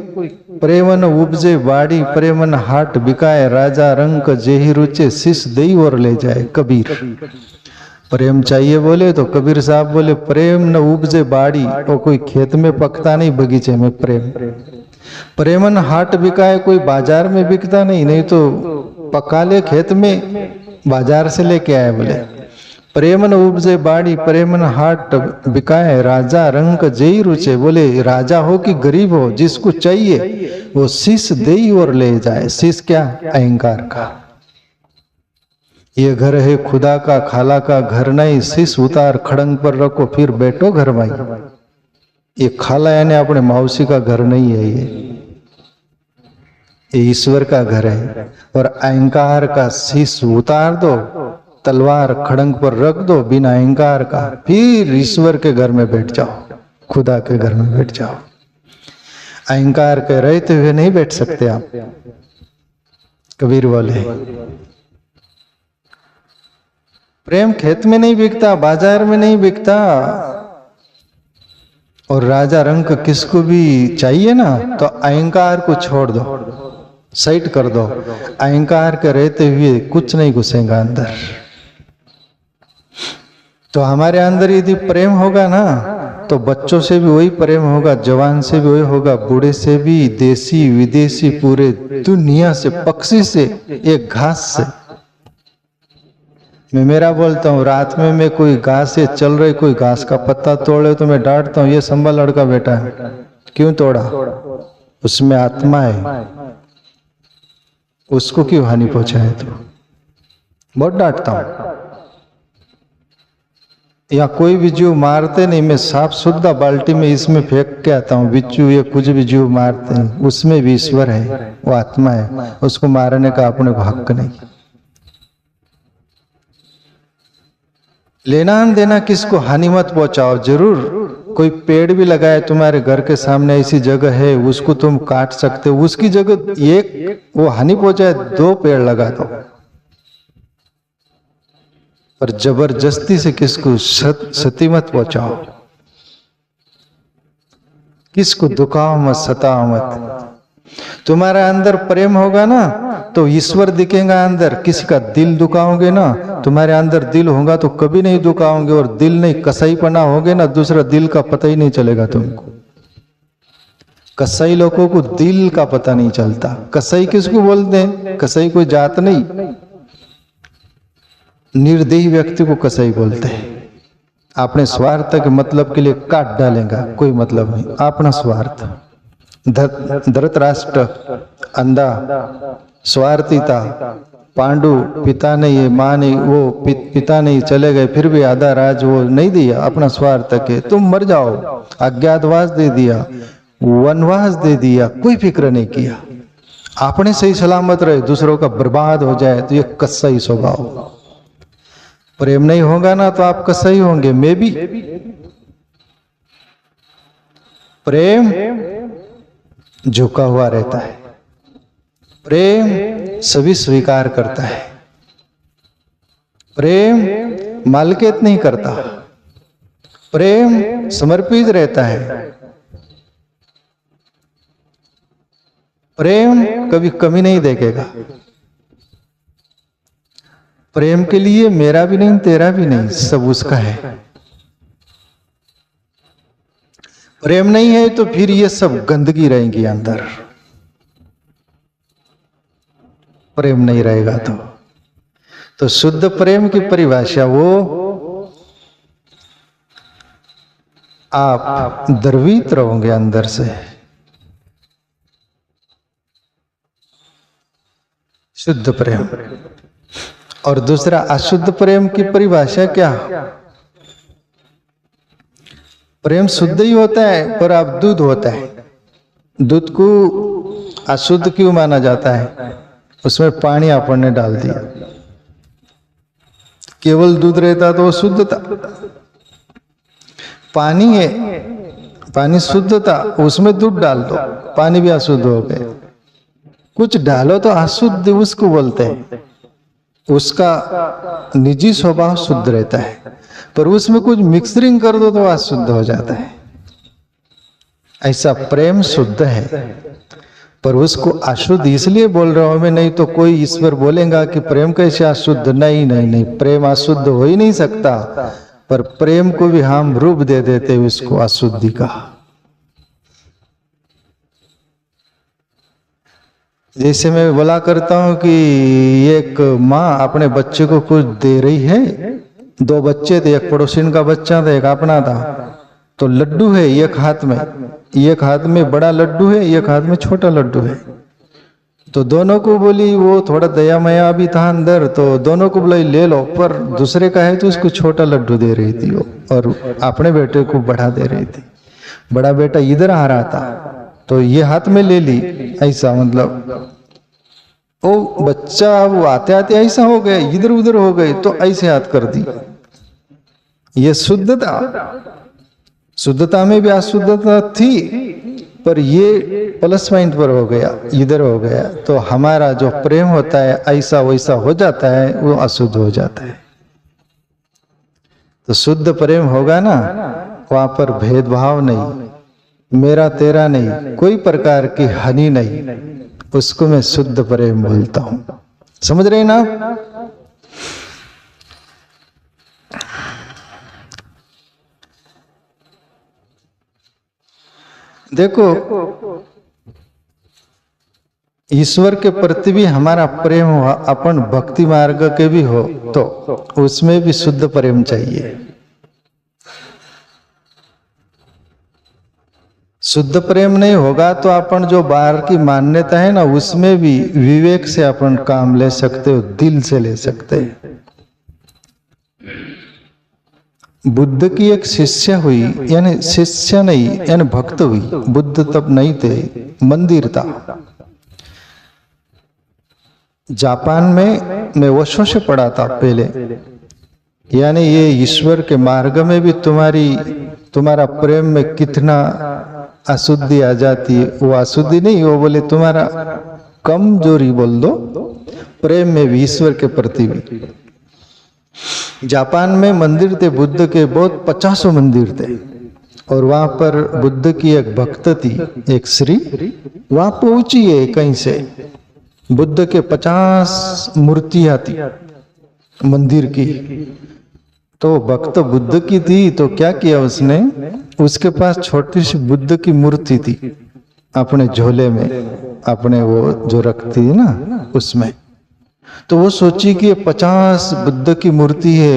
प्रेमन उपजे बाड़ी, प्रेमन हाट बिकाए, राजा रंग जेहि रुचे, शिष दई और ले जाए। कबीर प्रेम चाहिए बोले तो कबीर साहब बोले प्रेम न उपजे बाड़ी, और कोई खेत में पकता नहीं, बगीचे में प्रेम। प्रेमन हाट बिकाए, कोई बाजार में बिकता नहीं तो पका ले खेत में, बाजार से लेके आए। बोले प्रेमन उपजे बाड़ी, प्रेमन हाट बिकाए, राजा रंग जेई रुचे। बोले राजा हो कि गरीब हो, जिसको चाहिए वो शीश दे और ले जाए। शीश क्या? अहंकार का। ये घर है खुदा का, खाला का घर नहीं, शीश उतार खड़ंग पर रखो, फिर बैठो घर भाई। ये खाला यानी अपने मौसी का घर नहीं है, ये ईश्वर का घर है। और अहंकार का शीश उतार दो, तलवार खड़ंग पर रख दो बिना अहंकार का, फिर ईश्वर के घर में बैठ जाओ, खुदा के घर में बैठ जाओ। अहंकार के रहते हुए नहीं बैठ सकते आप। कबीर बोले प्रेम खेत में नहीं बिकता, बाजार में नहीं बिकता। और राजा रंग किसको भी चाहिए ना तो अहंकार को छोड़ दो, साइड कर दो। अहंकार के रहते हुए कुछ नहीं घुसेगा अंदर। तो हमारे अंदर यदि प्रेम होगा ना तो बच्चों से भी वही प्रेम होगा, जवान से भी वही होगा, बूढ़े से भी, देसी विदेशी, पूरे दुनिया से, पक्षी से, एक घास से। मैं मेरा बोलता हूँ, रात में मैं कोई घास से चल रही, कोई घास का पत्ता तोड़े तो मैं डांटता हूँ, ये संभा लड़का बेटा है, क्यों तोड़ा? उसमें आत्मा है, उसको क्यों हानि पहुंचाए? तो बहुत डांटता हूँ। या कोई भी जीव मारते नहीं, मैं साफ सुद्धा बाल्टी में इसमें फेंक के आता हूँ। बिच्छू ये कुछ भी जीव मारते हैं, उसमें भी ईश्वर है, वो आत्मा है, उसको मारने का अपने को हक नहीं। लेना देना किसको हानि मत पहुंचाओ। जरूर कोई पेड़ भी लगाए तुम्हारे घर के सामने, ऐसी जगह है उसको तुम काट सकते हो, उसकी जगह एक वो हानि पहुंचाए, 2 पेड़ लगा दो। पर जबरदस्ती से किसको क्षति मत पहुंचाओ, किसको दुखाओ मत, सताओ मत। तुम्हारा अंदर प्रेम होगा ना तो ईश्वर दिखेगा अंदर। किसी का दिल दुखाओगे ना, तुम्हारे अंदर दिल होगा तो कभी नहीं दुखाओगे। और दिल नहीं कसाई पना होगे ना, दूसरा दिल का पता ही नहीं चलेगा तुमको। कसाई लोगों को दिल का पता नहीं चलता। कसाई किसको बोलते हैं? कसाई कोई जात नहीं, निर्दयी व्यक्ति को कसाई बोलते हैं। अपने स्वार्थ के मतलब के लिए काट डालेगा, कोई मतलब नहीं, अपना स्वार्थ। धृतराष्ट्र अंधा स्वार्थी था, पांडु पिता नहीं, माँ नहीं, वो पिता नहीं, चले गए, फिर भी आधा राज वो नहीं दिया अपना स्वार्थ के। तुम मर जाओ, अज्ञातवास दे दिया, वनवास दे दिया, कोई फिक्र नहीं किया। अपने सही सलामत रहे, दूसरों का बर्बाद हो जाए, तो ये कसाई स्वभाव। प्रेम नहीं होगा ना तो आप कसाई होंगे। मैं भी प्रेम झुका हुआ रहता है, प्रेम सभी स्वीकार करता है। प्रेम मालकियत नहीं करता, प्रेम समर्पित रहता है, प्रेम कभी कमी नहीं देखेगा। प्रेम के लिए मेरा भी नहीं तेरा भी नहीं, सब उसका है। प्रेम नहीं है तो फिर ये सब गंदगी रहेगी अंदर, प्रेम नहीं रहेगा तो शुद्ध प्रेम की परिभाषा वो आप द्रवित रहोगे अंदर से, शुद्ध प्रेम। और दूसरा अशुद्ध प्रेम की परिभाषा क्या? प्रेम शुद्ध ही होता है पर अब दूध होता है। दूध को अशुद्ध क्यों माना जाता है? उसमें पानी आपने डाल दिया, केवल दूध रहता तो वो शुद्ध था। पानी है, पानी शुद्ध था, उसमें दूध डाल दो, पानी भी अशुद्ध हो गए। कुछ डालो तो अशुद्ध उसको बोलते हैं, उसका निजी स्वभाव शुद्ध रहता है, पर उसमें कुछ मिक्सरिंग कर दो तो अशुद्ध हो जाता है। ऐसा प्रेम शुद्ध है पर उसको अशुद्ध इसलिए बोल रहा हूं मैं, नहीं तो कोई ईश्वर बोलेगा कि प्रेम कैसे अशुद्ध। नहीं नहीं नहीं, प्रेम अशुद्ध हो ही नहीं सकता, पर प्रेम को भी हम रूप दे देते उसको अशुद्धि का। जैसे मैं बोला करता हूं कि एक माँ अपने बच्चे को कुछ दे रही है, दो बच्चे थे, एक पड़ोसिन का बच्चा था एक अपना था। तो लड्डू है एक हाथ में, एक हाथ में बड़ा लड्डू है, एक हाथ में छोटा लड्डू है। तो दोनों को बोली, वो थोड़ा दया मया भी था अंदर, तो दोनों को बोला ले लो, पर दूसरे का है तो उसको छोटा लड्डू दे रही थी वो, और अपने बेटे को बड़ा दे रही थी। बड़ा बेटा इधर आ रहा था तो ये हाथ में ले ली, ऐसा मतलब वो बच्चा वो आते आते ऐसा हो गया, इधर उधर हो गए तो ऐसे हाथ कर दी। ये शुद्धता, शुद्धता में भी अशुद्धता थी, पर ये प्लस पॉइंट पर हो गया, इधर हो गया। तो हमारा जो प्रेम होता है ऐसा वैसा हो जाता है, वो अशुद्ध हो जाता है। तो शुद्ध प्रेम होगा ना, वहां पर भेदभाव नहीं, मेरा तेरा नहीं, कोई प्रकार की हानि नहीं, उसको मैं शुद्ध प्रेम बोलता हूं। समझ रहे ना? देखो, ईश्वर के प्रति भी हमारा प्रेम हो, अपन भक्ति मार्ग के भी हो, तो उसमें भी शुद्ध प्रेम चाहिए। शुद्ध प्रेम नहीं होगा तो अपन जो बाहर की मान्यता है ना, उसमें भी विवेक से अपन काम ले सकते हो, दिल से ले सकते हैं। बुद्ध की एक शिष्य हुई, यानी शिष्य नहीं यानी भक्त हुई। बुद्ध तब नहीं थे, मंदिर था जापान में। मैं वर्षों से पढ़ा था पहले, यानी ये ईश्वर के मार्ग में भी तुम्हारा प्रेम में कितना अशुद्धि आ जाती है। वो अशुद्धि नहीं, वो बोले तुम्हारा कमजोरी बोल दो, प्रेम में भी, ईश्वर के प्रति भी। जापान में मंदिर थे बुद्ध के, बहुत 50 मंदिर थे, और वहां पर बुद्ध की एक भक्त थी, एक श्री, वहां पहुंची है कहीं से, बुद्ध के 50 मूर्तियां थी मंदिर की। तो भक्त बुद्ध की थी, तो क्या किया उसने, उसके पास छोटी सी बुद्ध की मूर्ति थी अपने झोले में, अपने वो जो रखती है ना उसमें। तो वो सोची कि 50 बुद्ध की मूर्ति है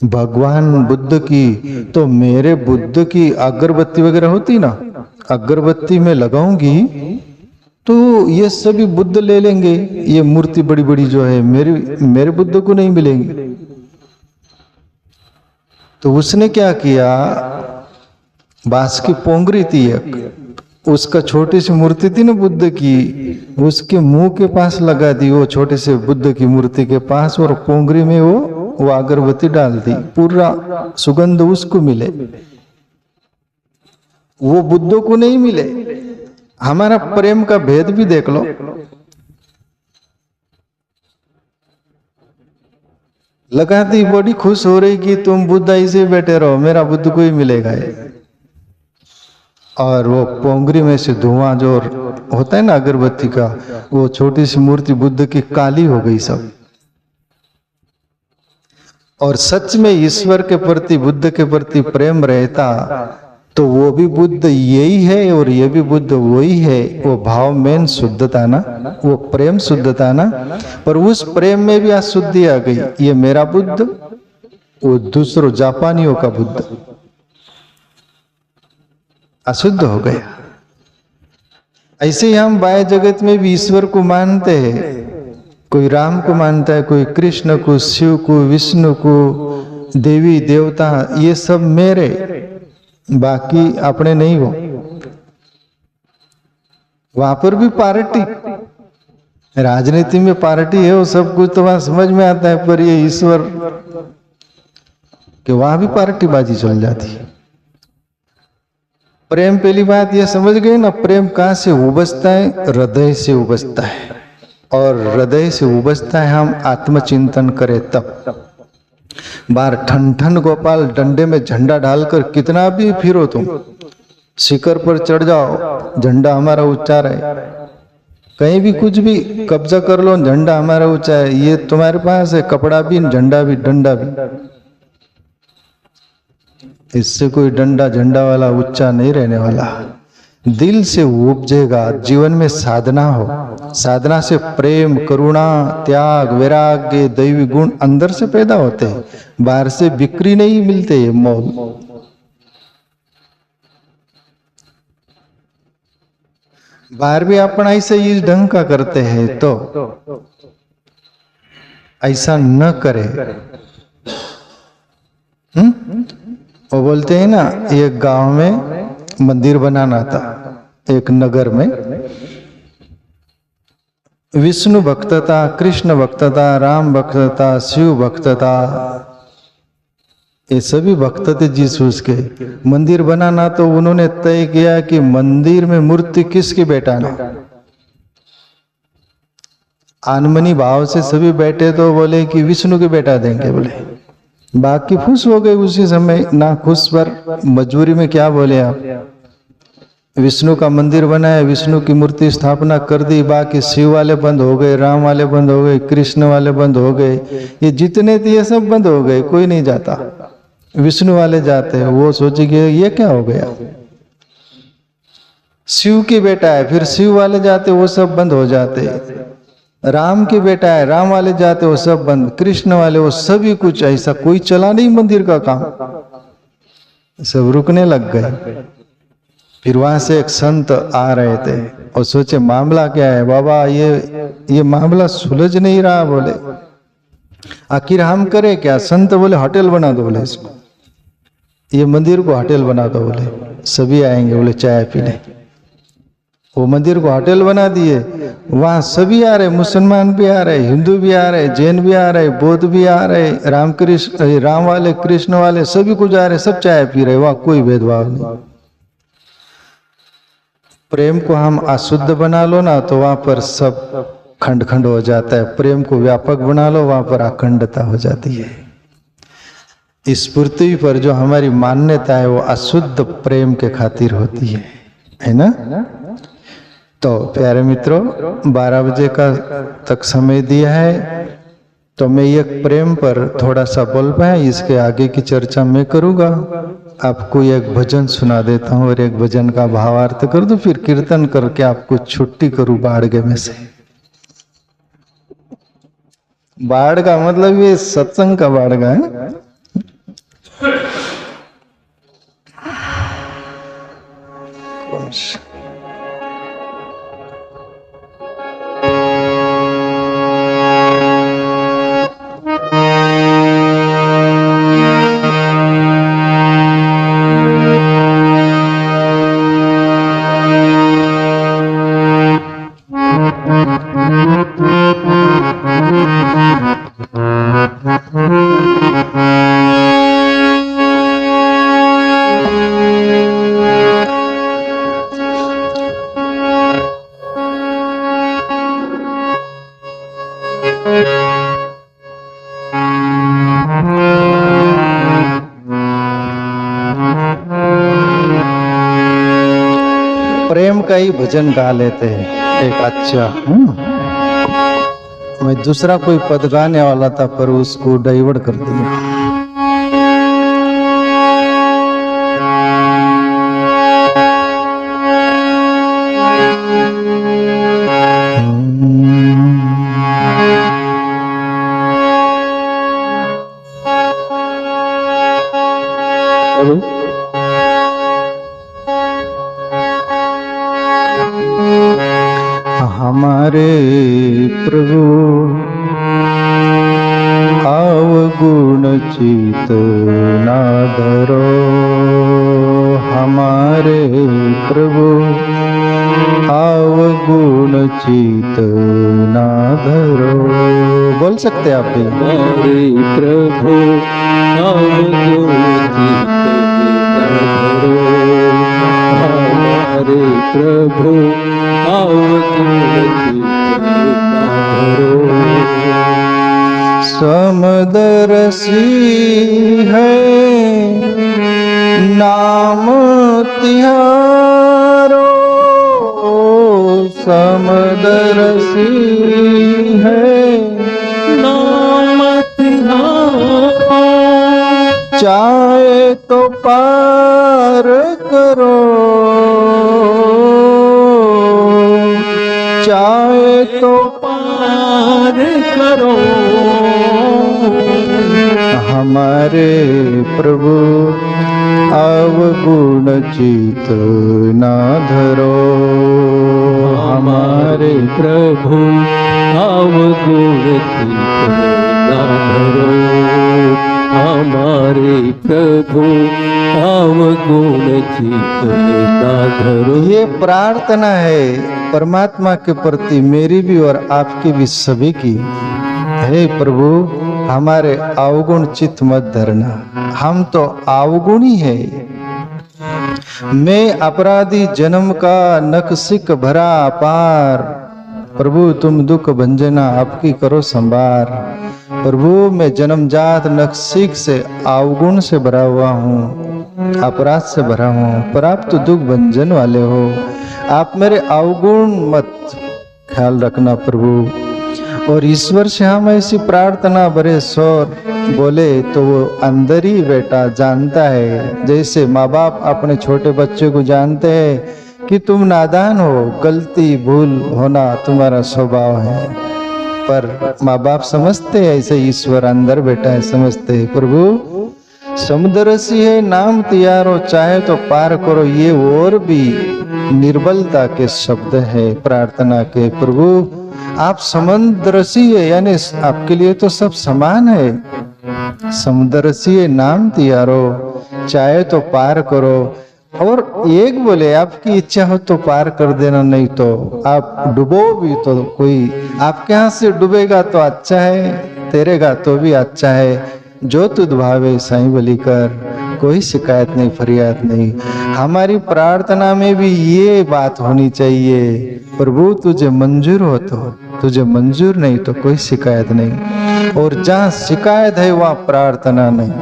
भगवान बुद्ध की, तो मेरे बुद्ध की अगरबत्ती वगैरह होती ना, अगरबत्ती में लगाऊंगी तो ये सभी बुद्ध ले लेंगे, ये मूर्ति बड़ी बड़ी जो है मेरे बुद्ध को नहीं मिलेंगी। तो उसने क्या किया, बांस की पोंगरी थी एक, उसका छोटी सी मूर्ति थी ना बुद्ध की, उसके मुंह के पास लगा दी, वो छोटे से बुद्ध की मूर्ति के पास, और पोंगरी में वो अगरबत्ती डाल दी, पूरा सुगंध उसको मिले, वो बुद्ध को नहीं मिले। हमारा प्रेम का भेद भी देख लो। लगाती बड़ी खुश हो रही कि तुम बुद्ध ऐसे बैठे रहो, मेरा बुद्ध को ही मिलेगा ये। और वो पोंगरी में से धुआं जो होता है ना अगरबत्ती का, वो छोटी सी मूर्ति बुद्ध की काली हो गई सब। और सच में ईश्वर के प्रति, बुद्ध के प्रति प्रेम रहता तो वो भी बुद्ध यही है और ये भी बुद्ध वही है। वो भाव में शुद्धता ना, वो प्रेम शुद्धता ना, पर उस प्रेम में भी अशुद्धि आ गई। ये मेरा बुद्ध, वो दूसरों जापानियों का बुद्ध अशुद्ध हो गया। ऐसे ही हम बाह्य जगत में भी ईश्वर को मानते हैं। कोई राम को मानता है, कोई कृष्ण को, शिव को, विष्णु को, देवी देवता, ये सब मेरे, बाकी अपने नहीं हो। वहां पर भी पार्टी, राजनीति में पार्टी है, वो सब कुछ तो वहां समझ में आता है, पर ये ईश्वर कि वहां भी पार्टीबाजी चल जाती है। प्रेम पहली बात ये समझ गए ना, प्रेम कहां से उबजता है? हृदय से उबजता है। और हृदय से उबजता है हम आत्मचिंतन करें तब। बार ठन ठन गोपाल डंडे में झंडा डालकर कितना भी फिरो तुम, शिखर पर चढ़ जाओ, झंडा हमारा ऊंचा रहे, कहीं भी कुछ भी कब्जा कर लो, झंडा हमारा ऊंचा है, ये तुम्हारे पास है, कपड़ा भी, झंडा भी, डंडा भी। इससे कोई डंडा झंडा वाला ऊंचा नहीं रहने वाला। दिल से उपजेगा। जीवन में साधना हो, साधना से प्रेम, करुणा, त्याग, वैराग्य, दैवी गुण अंदर से पैदा होते हैं, बाहर से बिक्री नहीं मिलते ये मोल। बाहर भी अपन ऐसे इस ढंग का करते हैं, तो ऐसा न करे। वो बोलते हैं ना, एक गांव में मंदिर बनाना था, एक नगर में। विष्णु भक्त था, कृष्ण भक्त था, राम भक्त था, शिव भक्त था, ये सभी भक्त थे जीसस के। मंदिर बनाना तो उन्होंने तय किया कि मंदिर में मूर्ति किसकी बैठाना। आनमनी भाव से सभी बैठे तो बोले कि विष्णु की बैठा देंगे, बोले। बाकी खुश हो गए उसी समय, ना खुश पर मजबूरी में क्या बोले आप। विष्णु का मंदिर बनाया, विष्णु की मूर्ति स्थापना कर दी, बाकी शिव वाले बंद हो गए, राम वाले बंद हो गए, कृष्ण वाले बंद हो गए, ये जितने थे ये सब बंद हो गए, कोई नहीं जाता। विष्णु वाले जाते हैं, वो सोचेंगे ये क्या हो गया। शिव की बेटा है, फिर शिव वाले जाते, वो सब बंद हो जाते। राम की बेटा है, राम वाले जाते, वो सब बंद। कृष्ण वाले, वो सभी कुछ ऐसा कोई चला नहीं मंदिर का काम, सब रुकने लग गए। फिर वहां से एक संत आ रहे थे और सोचे मामला क्या है बाबा, ये मामला सुलझ नहीं रहा। बोले आखिर हम करें क्या। संत बोले होटल बना दो, बोले इसको, ये मंदिर को होटल बना दो, बोले सभी आएंगे, बोले चाय पीने। वो मंदिर को होटल बना दिए, वहां सभी आ रहे, मुसलमान भी आ रहे, हिंदू भी आ रहे, जैन भी आ रहे, बौद्ध भी आ रहे, राम वाले, कृष्ण वाले, सभी कुछ आ रहे, सब चाय पी रहे, वहां कोई भेदभाव नहीं। प्रेम को हम अशुद्ध बना लो ना, तो वहां पर सब खंड खंड हो जाता है। प्रेम को व्यापक बना लो, वहां पर अखंडता हो जाती है। इस पृथ्वी पर जो हमारी मान्यता है वो अशुद्ध प्रेम के खातिर होती है ना। तो प्यारे मित्रों, 12 बजे का तक समय दिया है, तो मैं ये प्रेम पर थोड़ा सा बोल पाया, इसके आगे की चर्चा मैं करूंगा। आपको एक भजन सुना देता हूँ और एक भजन का भावार्थ कर दूं, फिर कीर्तन करके आपको छुट्टी करूं बाड़गे में से। बाढ़ का मतलब ये सत्संग का बाड़गा है। प्रेम का ही भजन गा लेते हैं एक अच्छा। मैं दूसरा कोई पद गाने वाला था पर उसको डाइवर्ट कर दिया। हमारे प्रभु अवगुण चित ना धरो, हमारे प्रभु अवगुण चित ना धरो। बोल सकते हैं आप भी।
हमारे प्रभु अवगुण चित ना धरो, हमारे प्रभु
समदर्शी है नाम तिहारो, समदर्शी है
नाम तिहारो,
चाहे तो पार करो, चाहे तो
पार करो,
हमारे प्रभु अवगुण चित ना धरो, हमारे
प्रभु अवगुण चित ना धरो, हमारे प्रभु अवगुण चित ना धरो।
ये प्रार्थना है परमात्मा के प्रति मेरी भी और आपकी भी सभी की। हे प्रभु हमारे अवगुण चित्त मत धरना, हम तो अवगुणी है। मैं अपराधी जन्म का नक्सिक भरा पार, प्रभु तुम दुख भंजना आपकी करो संभार। प्रभु मैं जन्मजात नक्सिक से अवगुण से भरा हुआ हूँ, अपराध से भरा हूँ, पर आप तो दुख भंजन वाले हो। आप मेरे अवगुण मत ख्याल रखना प्रभु। और ईश्वर से हम ऐसी प्रार्थना भरे स्वर बोले तो वो अंदर ही बेटा जानता है, जैसे माँ बाप अपने छोटे बच्चे को जानते हैं कि तुम नादान हो, गलती भूल होना तुम्हारा स्वभाव है, पर माँ बाप समझते हैं ऐसे ईश्वर अंदर बैठा है, समझते हैं। प्रभु समुद्रसी है नाम तियारो, चाहे तो पार करो, ये और भी निर्बलता के शब्द है प्रार्थना के। प्रभु आप समुद्रसी है, यानी आपके लिए तो सब समान है। समुद्रसी है नाम तियारो, चाहे तो पार करो। और एक बोले आपकी इच्छा हो तो पार कर देना, नहीं तो आप डूबो भी तो कोई आपके हाथ से डूबेगा तो अच्छा है, तैरेगा तो भी अच्छा है। जो तुझ भावे साईं बलि कर, कोई शिकायत नहीं फरियाद नहीं। हमारी प्रार्थना में भी ये बात होनी चाहिए, प्रभु तुझे मंजूर हो तो, तुझे मंजूर नहीं तो कोई शिकायत नहीं। और जहाँ शिकायत है वहाँ प्रार्थना नहीं,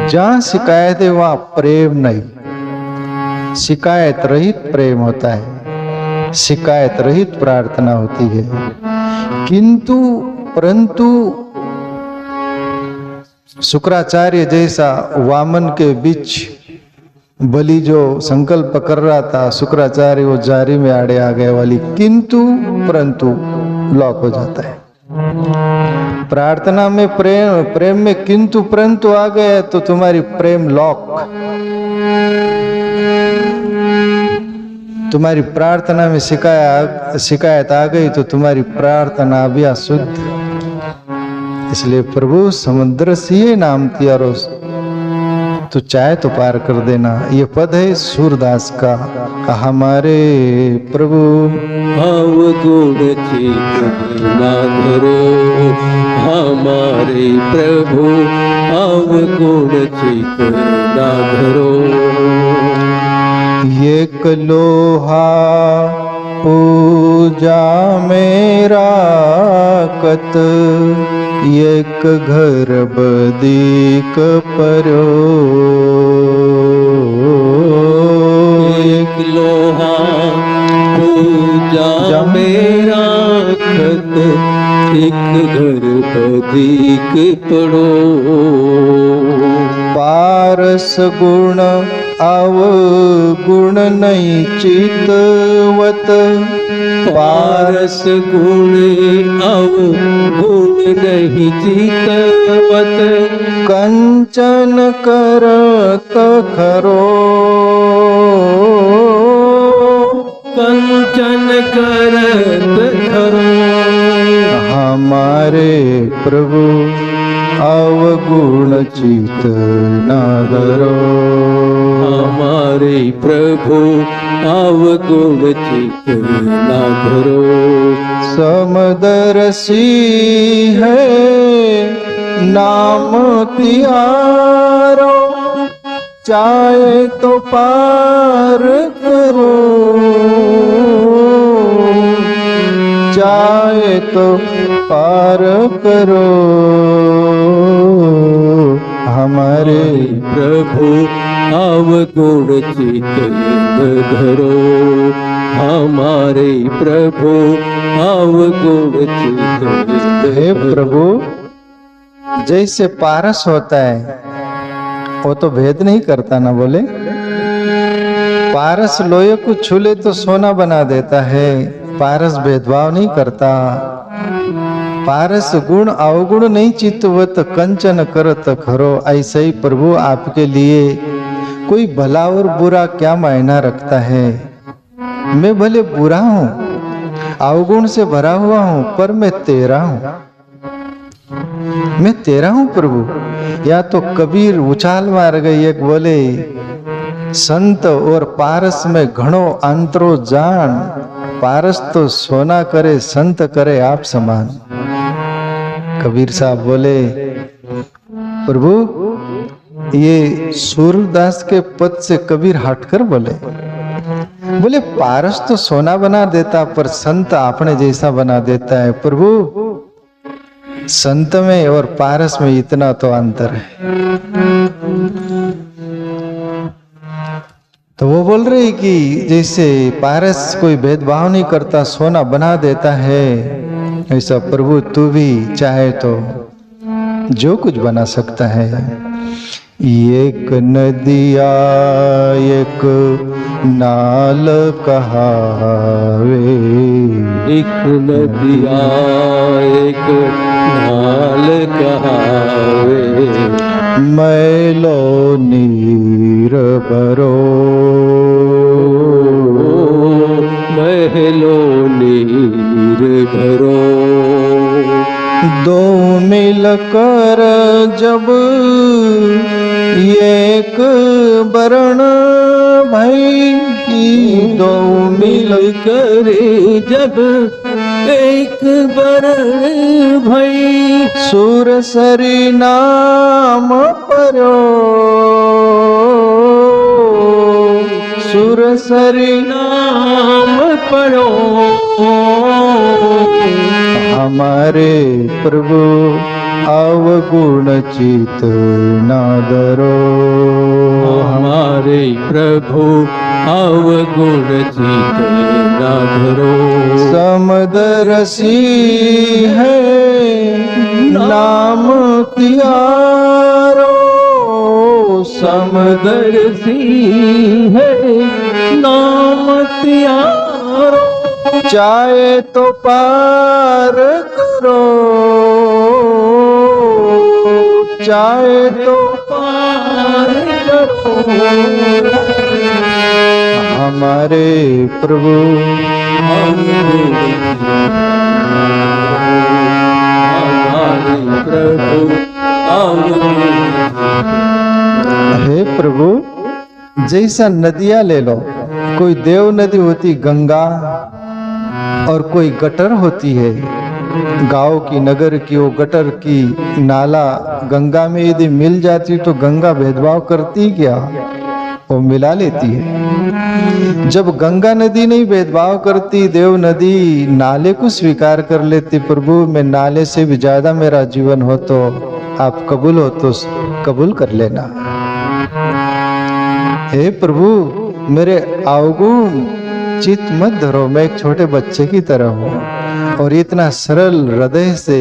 जहाँ शिकायत है वहाँ प्रेम नहीं। शिकायत रहित प्रेम होता है, शिकायत रहित प्रार्थना होती है। किंतु परंतु शुक्राचार्य जैसा वामन के बीच बलि जो संकल्प कर रहा था, शुक्राचार्य वो जारी में आड़े आ गए वाली किंतु परंतु लॉक हो जाता है। प्रार्थना में प्रेम में किंतु परंतु आ गए तो तुम्हारी प्रेम लॉक, तुम्हारी प्रार्थना में शिकायत आ गई तो तुम्हारी प्रार्थना भी अशुद्ध। इसलिए प्रभु समुद्र से नाम तियारो, तो चाहे तो पार कर देना। ये पद है सूरदास का। हमारे प्रभु
अवगुण चित ना धरो, हमारे प्रभु अवगुण चित ना धरो।
एक लोहा पूजा मेरा कत, एक घर बदीक परो, एक
एक लोहा पूजा मेरा खत एक घर अधिक पड़ो
पारस गुण अवगुण नहीं चितवत
पारस गुण अवगुण नहीं चितवत
कंचन करत खरो
कंचन करत खरो
हमारे प्रभु अवगुण चित न धरो
हमारे प्रभु अवगुण चित ना धरो
समदर्शी है नाम तिहारो चाहे तो पार करो चाहे तो पार करो हमारे
प्रभु अवगुण चित धरो हमारे प्रभु अवगुण चित
हे प्रभु जैसे पारस होता है वो तो भेद नहीं करता ना बोले पारस लोहे को छूले तो सोना बना देता है पारस भेदभाव नहीं करता पारस गुण अवगुण नहीं चितवत कंचन करत खरो ऐसे ही प्रभु आपके लिए कोई भला और बुरा क्या मायना रखता है मैं भले बुरा हूं अवगुण से भरा हुआ हूं पर मैं तेरा हूं मैं तेरा हूं प्रभु या तो कबीर उछाल मार गई एक बोले संत और पारस में घणो अंतरो जान पारस तो सोना करे संत करे आप समान कबीर साहब बोले प्रभु ये सूरदास के पद से कबीर हटकर बोले पारस तो सोना बना देता पर संत आपने जैसा बना देता है प्रभु संत में और पारस में इतना तो अंतर है तो वो बोल रही कि जैसे पारस कोई भेदभाव नहीं करता सोना बना देता है ऐसा प्रभु तू भी चाहे तो जो कुछ बना सकता है एक नदिया एक नाल कहावे
एक नदिया एक नाल कहावे
मैलो नीर भरो
महलो नीर भरो
दो मिलकर जब एक बरण भाई दो
मिलकर जब एक बरण भई
सुरसरी नाम परो सुरसरी
नाम पढ़ो
हमारे प्रभु अवगुण चित ना धरो
हमारे प्रभु अवगुण चित ना धरो
समदर्शी है नाम तिहारो
समदर्शी है नाम त्यारो
चाहे तो पार करो चाहे तो
पार करो
हमारे प्रभु
हमारे प्रभु
हे प्रभु जैसा नदियां ले लो कोई देव नदी होती गंगा और कोई गटर होती है गांव की नगर की वो गटर की नाला गंगा में यदि मिल जाती तो गंगा भेदभाव करती क्या वो मिला लेती है जब गंगा नदी नहीं भेदभाव करती देव नदी नाले को स्वीकार कर लेती प्रभु मैं नाले से भी ज्यादा मेरा जीवन हो तो आप कबूल हो तो कबूल कर लेना हे प्रभु मेरे अवगुण चित मत धरो, मैं एक छोटे बच्चे की तरह हूँ। और इतना सरल हृदय से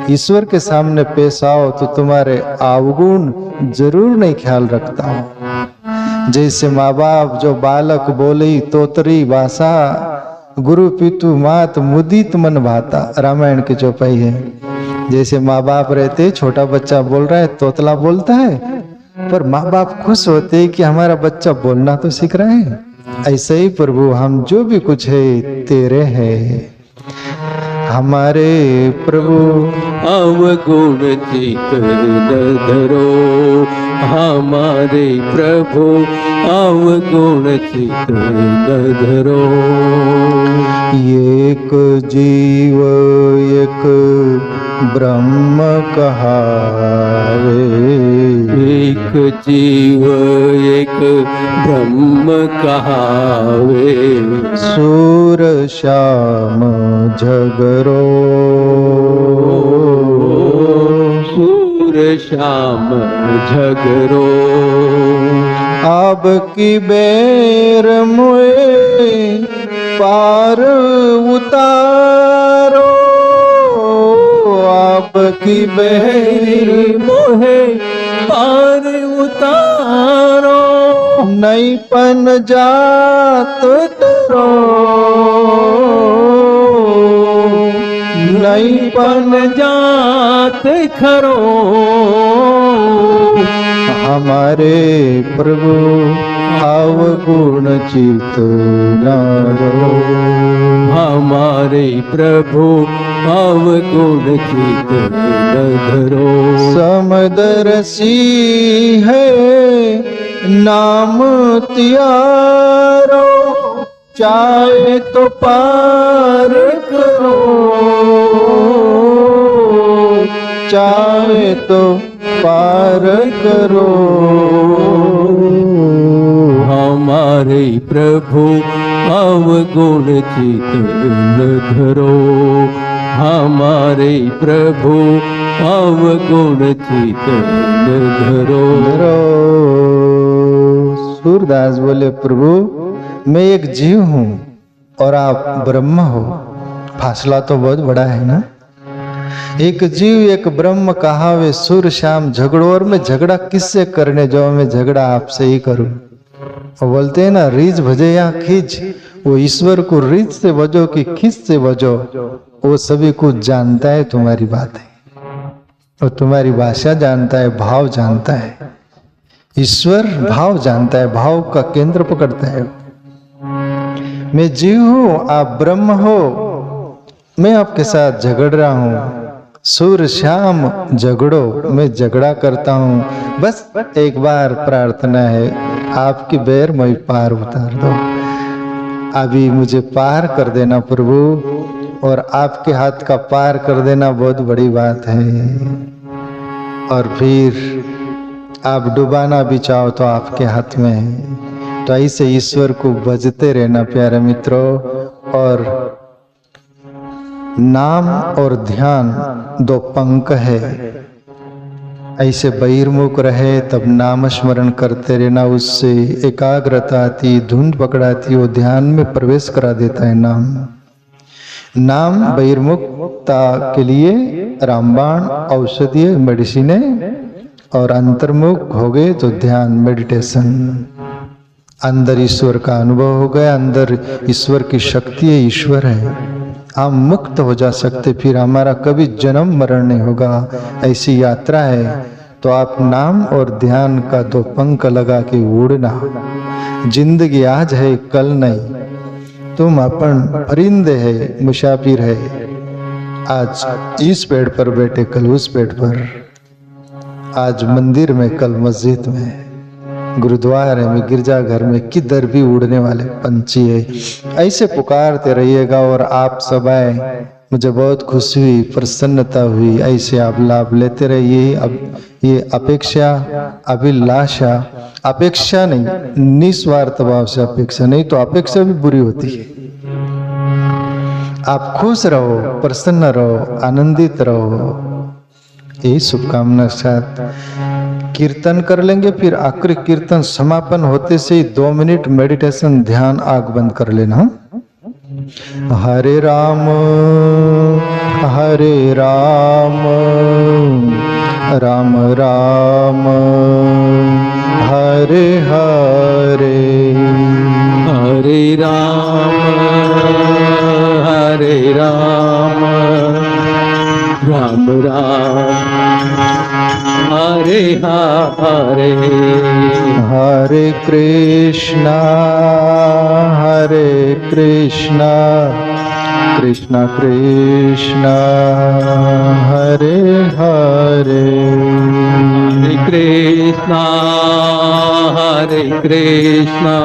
ईश्वर के सामने पेश आओ तो तुम्हारे अवगुण जरूर नहीं ख्याल रखता हूँ। जैसे माँ बाप जो बालक बोली तोतरी भाषा, गुरु पितु मात मुदित मन भाता, रामायण की चौपाई है। जैसे माँ बाप रहते, छोटा बच्चा बोल रहा है, तोतला बोलता है, पर माँ बाप खुश होते कि हमारा बच्चा बोलना तो सीख रहा है। ऐसे ही प्रभु हम जो भी कुछ है तेरे हैं। हमारे प्रभु
अवगुण चित न धरो, हमारे प्रभु अवगुण चित न धरो।
एक जीव एक ब्रह्म कहावे,
एक जीव एक ब्रह्म कहावे,
सूर श्याम झगरो,
सूर श्याम झगरो।
अब की बेर मुए पार उतारो, अब की बेर
मोहे पार उतारो,
नहीं पन जात तरो, नहीं
पन जात खरो।
हमारे प्रभु अवगुण चित न धरो,
हमारे प्रभु अवगुण चित न धरो।
समदर्शी है नाम त्यारो, चाहे तो पार करो, चाहे तो पार करो।
हमारे प्रभु अवगुण चित न धरो, हमारे प्रभु अवगुण चित न धरो।
सूरदास बोले, प्रभु मैं एक जीव हूँ और आप ब्रह्म हो, फासला तो बहुत बड़ा है ना। एक जीव एक ब्रह्म कहावे, सुर श्याम झगड़ो, और मैं झगड़ा किससे करने जाऊं, मैं झगड़ा आपसे ही करूं। और बोलते हैं ना, रीझ भजे या खींच, वो ईश्वर को रीझ से भजो कि खींच से भजो, वो सभी कुछ जानता है, तुम्हारी बात है, और तुम्हारी भाषा जानता है, भाव जानता है। ईश्वर भाव जानता है, भाव का केंद्र पकड़ता है। मैं जीव हूं, आप ब्रह्म हो, मैं आपके साथ झगड़ रहा हूं, सूर श्याम झगड़ो, मैं झगड़ा करता हूं। बस एक बार प्रार्थना है, आपकी बेर मैं पार उतार दो, अभी मुझे पार कर देना प्रभु। और आपके हाथ का पार कर देना बहुत बड़ी बात है। और फिर आप डुबाना भी चाहो तो आपके हाथ में है। तो ऐसे ईश्वर को भजते रहना प्यारे मित्रों। और नाम और ध्यान दो पंख है, ऐसे बहिर्मुख रहे तब नाम स्मरण करते रहना, उससे एकाग्रता आती, धुंध पकड़ाती, वो ध्यान में प्रवेश करा देता है। नाम बहिर्मुखता के लिए रामबाण औषधीय मेडिसिन है, और अंतर्मुख हो गए तो ध्यान मेडिटेशन। अंदर ईश्वर का अनुभव हो गया, अंदर ईश्वर की शक्ति है, ईश्वर है, हम मुक्त हो जा सकते, फिर हमारा कभी जन्म मरण नहीं होगा, ऐसी यात्रा है। तो आप नाम और ध्यान का दो पंख लगा के उड़ना। जिंदगी आज है, कल नहीं। तुम अपन परिंदे है, मुसाफिर है, आज इस पेड़ पर बैठे, कल उस पेड़ पर, आज मंदिर में, कल मस्जिद में, गुरुद्वारे में, गिरजाघर में, किधर भी उड़ने वाले पंछी है। ऐसे पुकारते रहिएगा और आप सब आए, मुझे बहुत खुशी हुई, प्रसन्नता हुई। ऐसे आप लाभ लेते रहिए। अब ये अपेक्षा, अभिलाषा, अपेक्षा नहीं, निस्वार्थ भाव से अपेक्षा नहीं, तो अपेक्षा भी बुरी होती है। आप खुश रहो, प्रसन्न रहो, आनंदित रहो, यही शुभकामना साथ कीर्तन कर लेंगे, फिर आखिरी कीर्तन समापन होते से ही 2 मिनट मेडिटेशन ध्यान आग बंद कर लेना। हरे राम राम राम हरे हरे,
हरे राम राम राम हरे हरे,
हरे कृष्णा कृष्णा कृष्णा हरे हरे,
हरे कृष्णा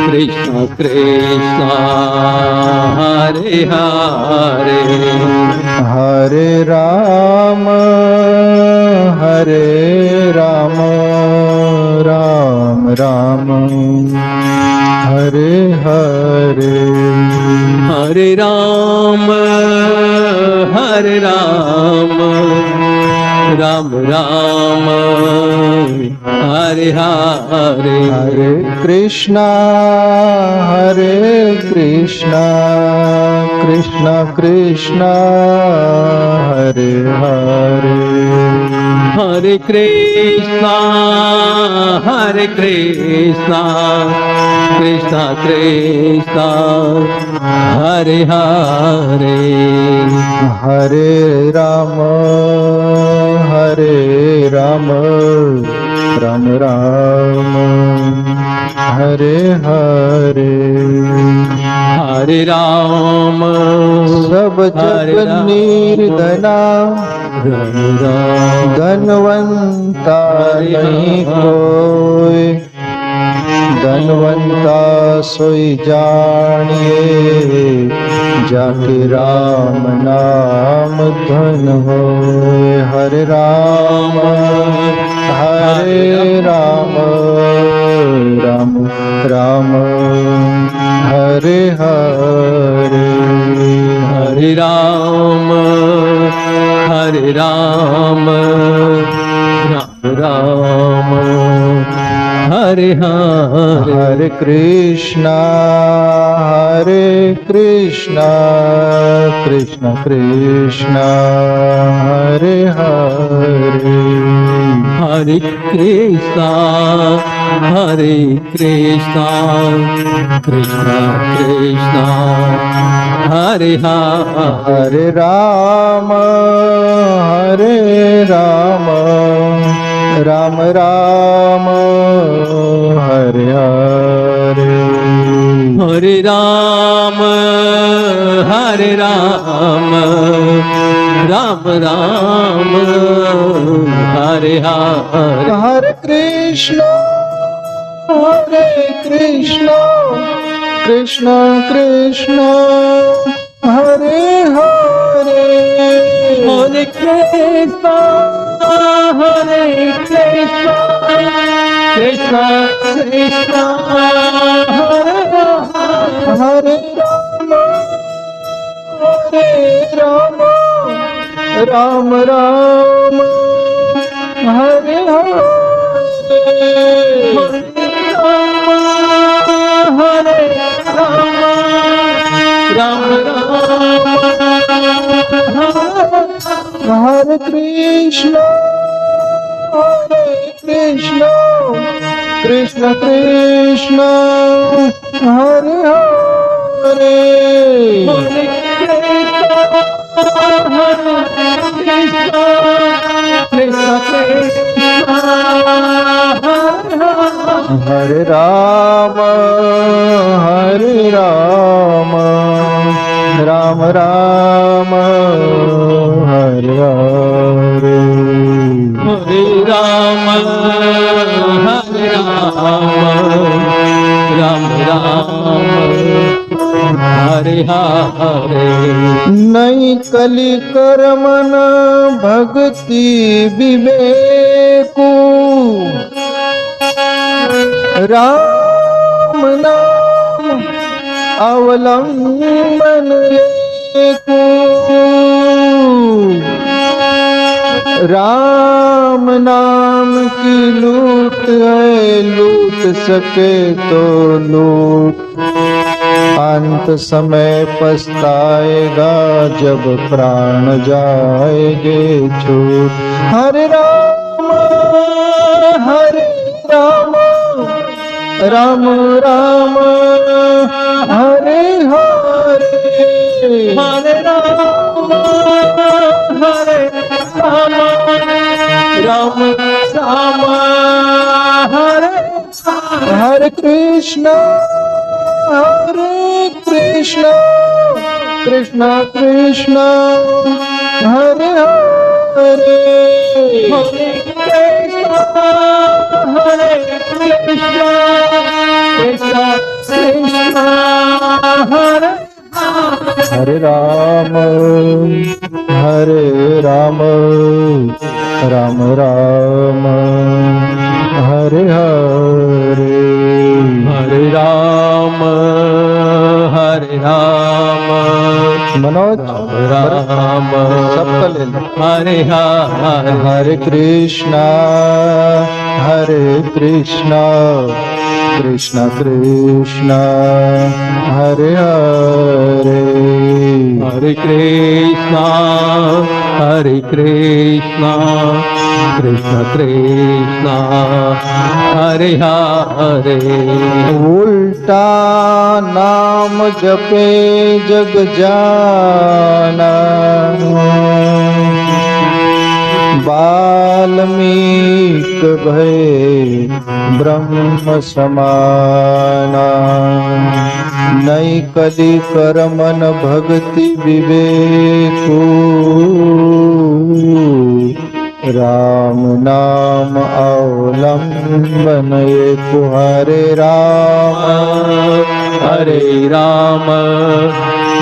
कृष्णा कृष्णा हरे हरे,
हरे राम राम राम हरे हरे,
हरे राम राम राम हरे हरे,
हरे कृष्णा कृष्णा कृष्णा हरे हरे,
हरे कृष्णा कृष्णा कृष्णा हरे हरे,
हरे राम राम राम हरे हरे,
हरे राम
सब जग निर्धना
राम राम
धनवंता नहीं कोई, धनवंता सोई जानिए जाके राम नाम धन होए। हरे राम राम राम हरे हरे,
हरे राम राम राम हरे हरे,
हरे कृष्णा कृष्णा कृष्णा हरे हरे,
हरे कृष्णा कृष्णा कृष्णा हरे हरे,
हरे राम राम राम हरे हरे,
हरे राम राम राम हरे हरे,
हरे कृष्ण कृष्ण कृष्ण हरे हरे,
हरे कृष्णा कृष्णा कृष्णा
हरे राम राम राम हरे हरे,
राम
हरे कृष्ण कृष्ण कृष्ण हरे हरे, हरे राम राम राम हरे हरे,
हरे राम राम राम हरे हरे,
नई कली कर्मन भक्ति विवेकु, राम नाम अवलंबन एकु, राम नाम की लूट है, लूट सके तो लूट, अंत समय पछताएगा जब प्राण जाएंगे छूट। हरे राम राम राम हरे हरे,
हरे राम राम राम हरे
हरे कृष्ण कृष्ण कृष्ण हरे हरे,
हरे कृष्ण कृष्ण कृष्ण हरे
हरे राम राम राम हरे हरे।
हरे राम
मनोज
राम
सबका ले लो।
हरे हरे
हरे कृष्णा कृष्ण कृष्ण हरे हरे,
हरे कृष्णा कृष्ण कृष्ण हरे हरे।
उल्टा नाम जपे जग जाना, वाल्मीक भय ब्रह्म समाना, नई कली कर मन भक्ति विवेकु, राम नाम अवलंबन एकु। हरे राम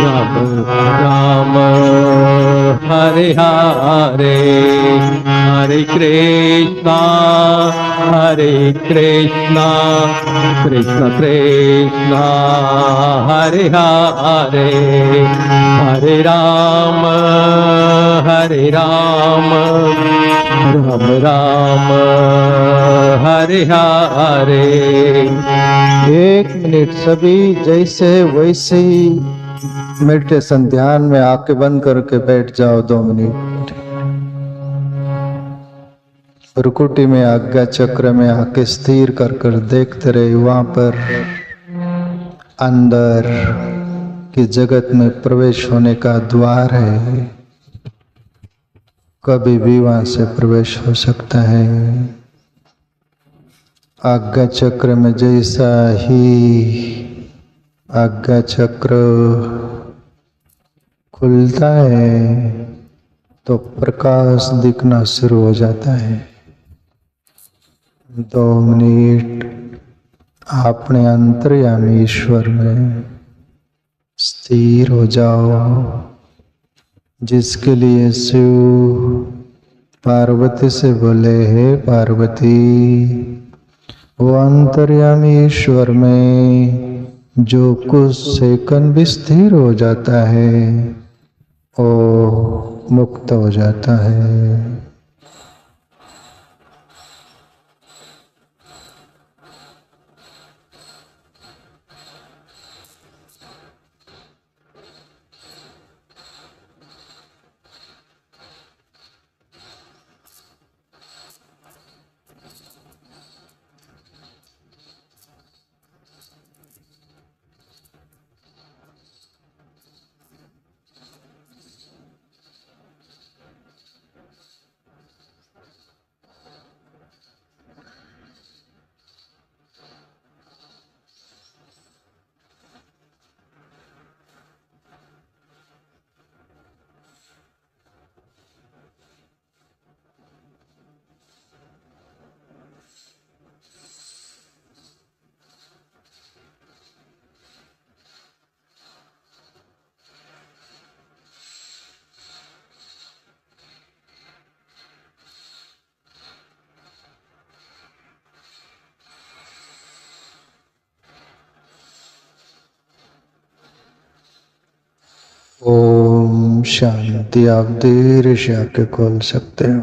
राम हरे हरे, हरे कृष्णा कृष्ण कृष्ण हरे हरे, हरे राम राम हरे हरे।
1 मिनट सभी जैसे है वैसे ही मेडिटेशन ध्यान में आके बंद करके बैठ जाओ 2 मिनट। रुकुटी में आज्ञा चक्र में आके स्थिर कर कर देखते रहे, वहां पर अंदर की जगत में प्रवेश होने का द्वार है, कभी भी वहां से प्रवेश हो सकता है। आज्ञा चक्र में जैसा ही आज्ञा चक्र खुलता है तो प्रकाश दिखना शुरू हो जाता है। 2 मिनट अपने अंतर्यामी ईश्वर में स्थिर हो जाओ, जिसके लिए शिव पार्वती से बोले, हे पार्वती, वो अंतर्यामी ईश्वर में जो कुछ सेकंड भी स्थिर हो जाता है वो मुक्त हो जाता है। ओम शांति। आप धीरे से आके खोल सकते हो।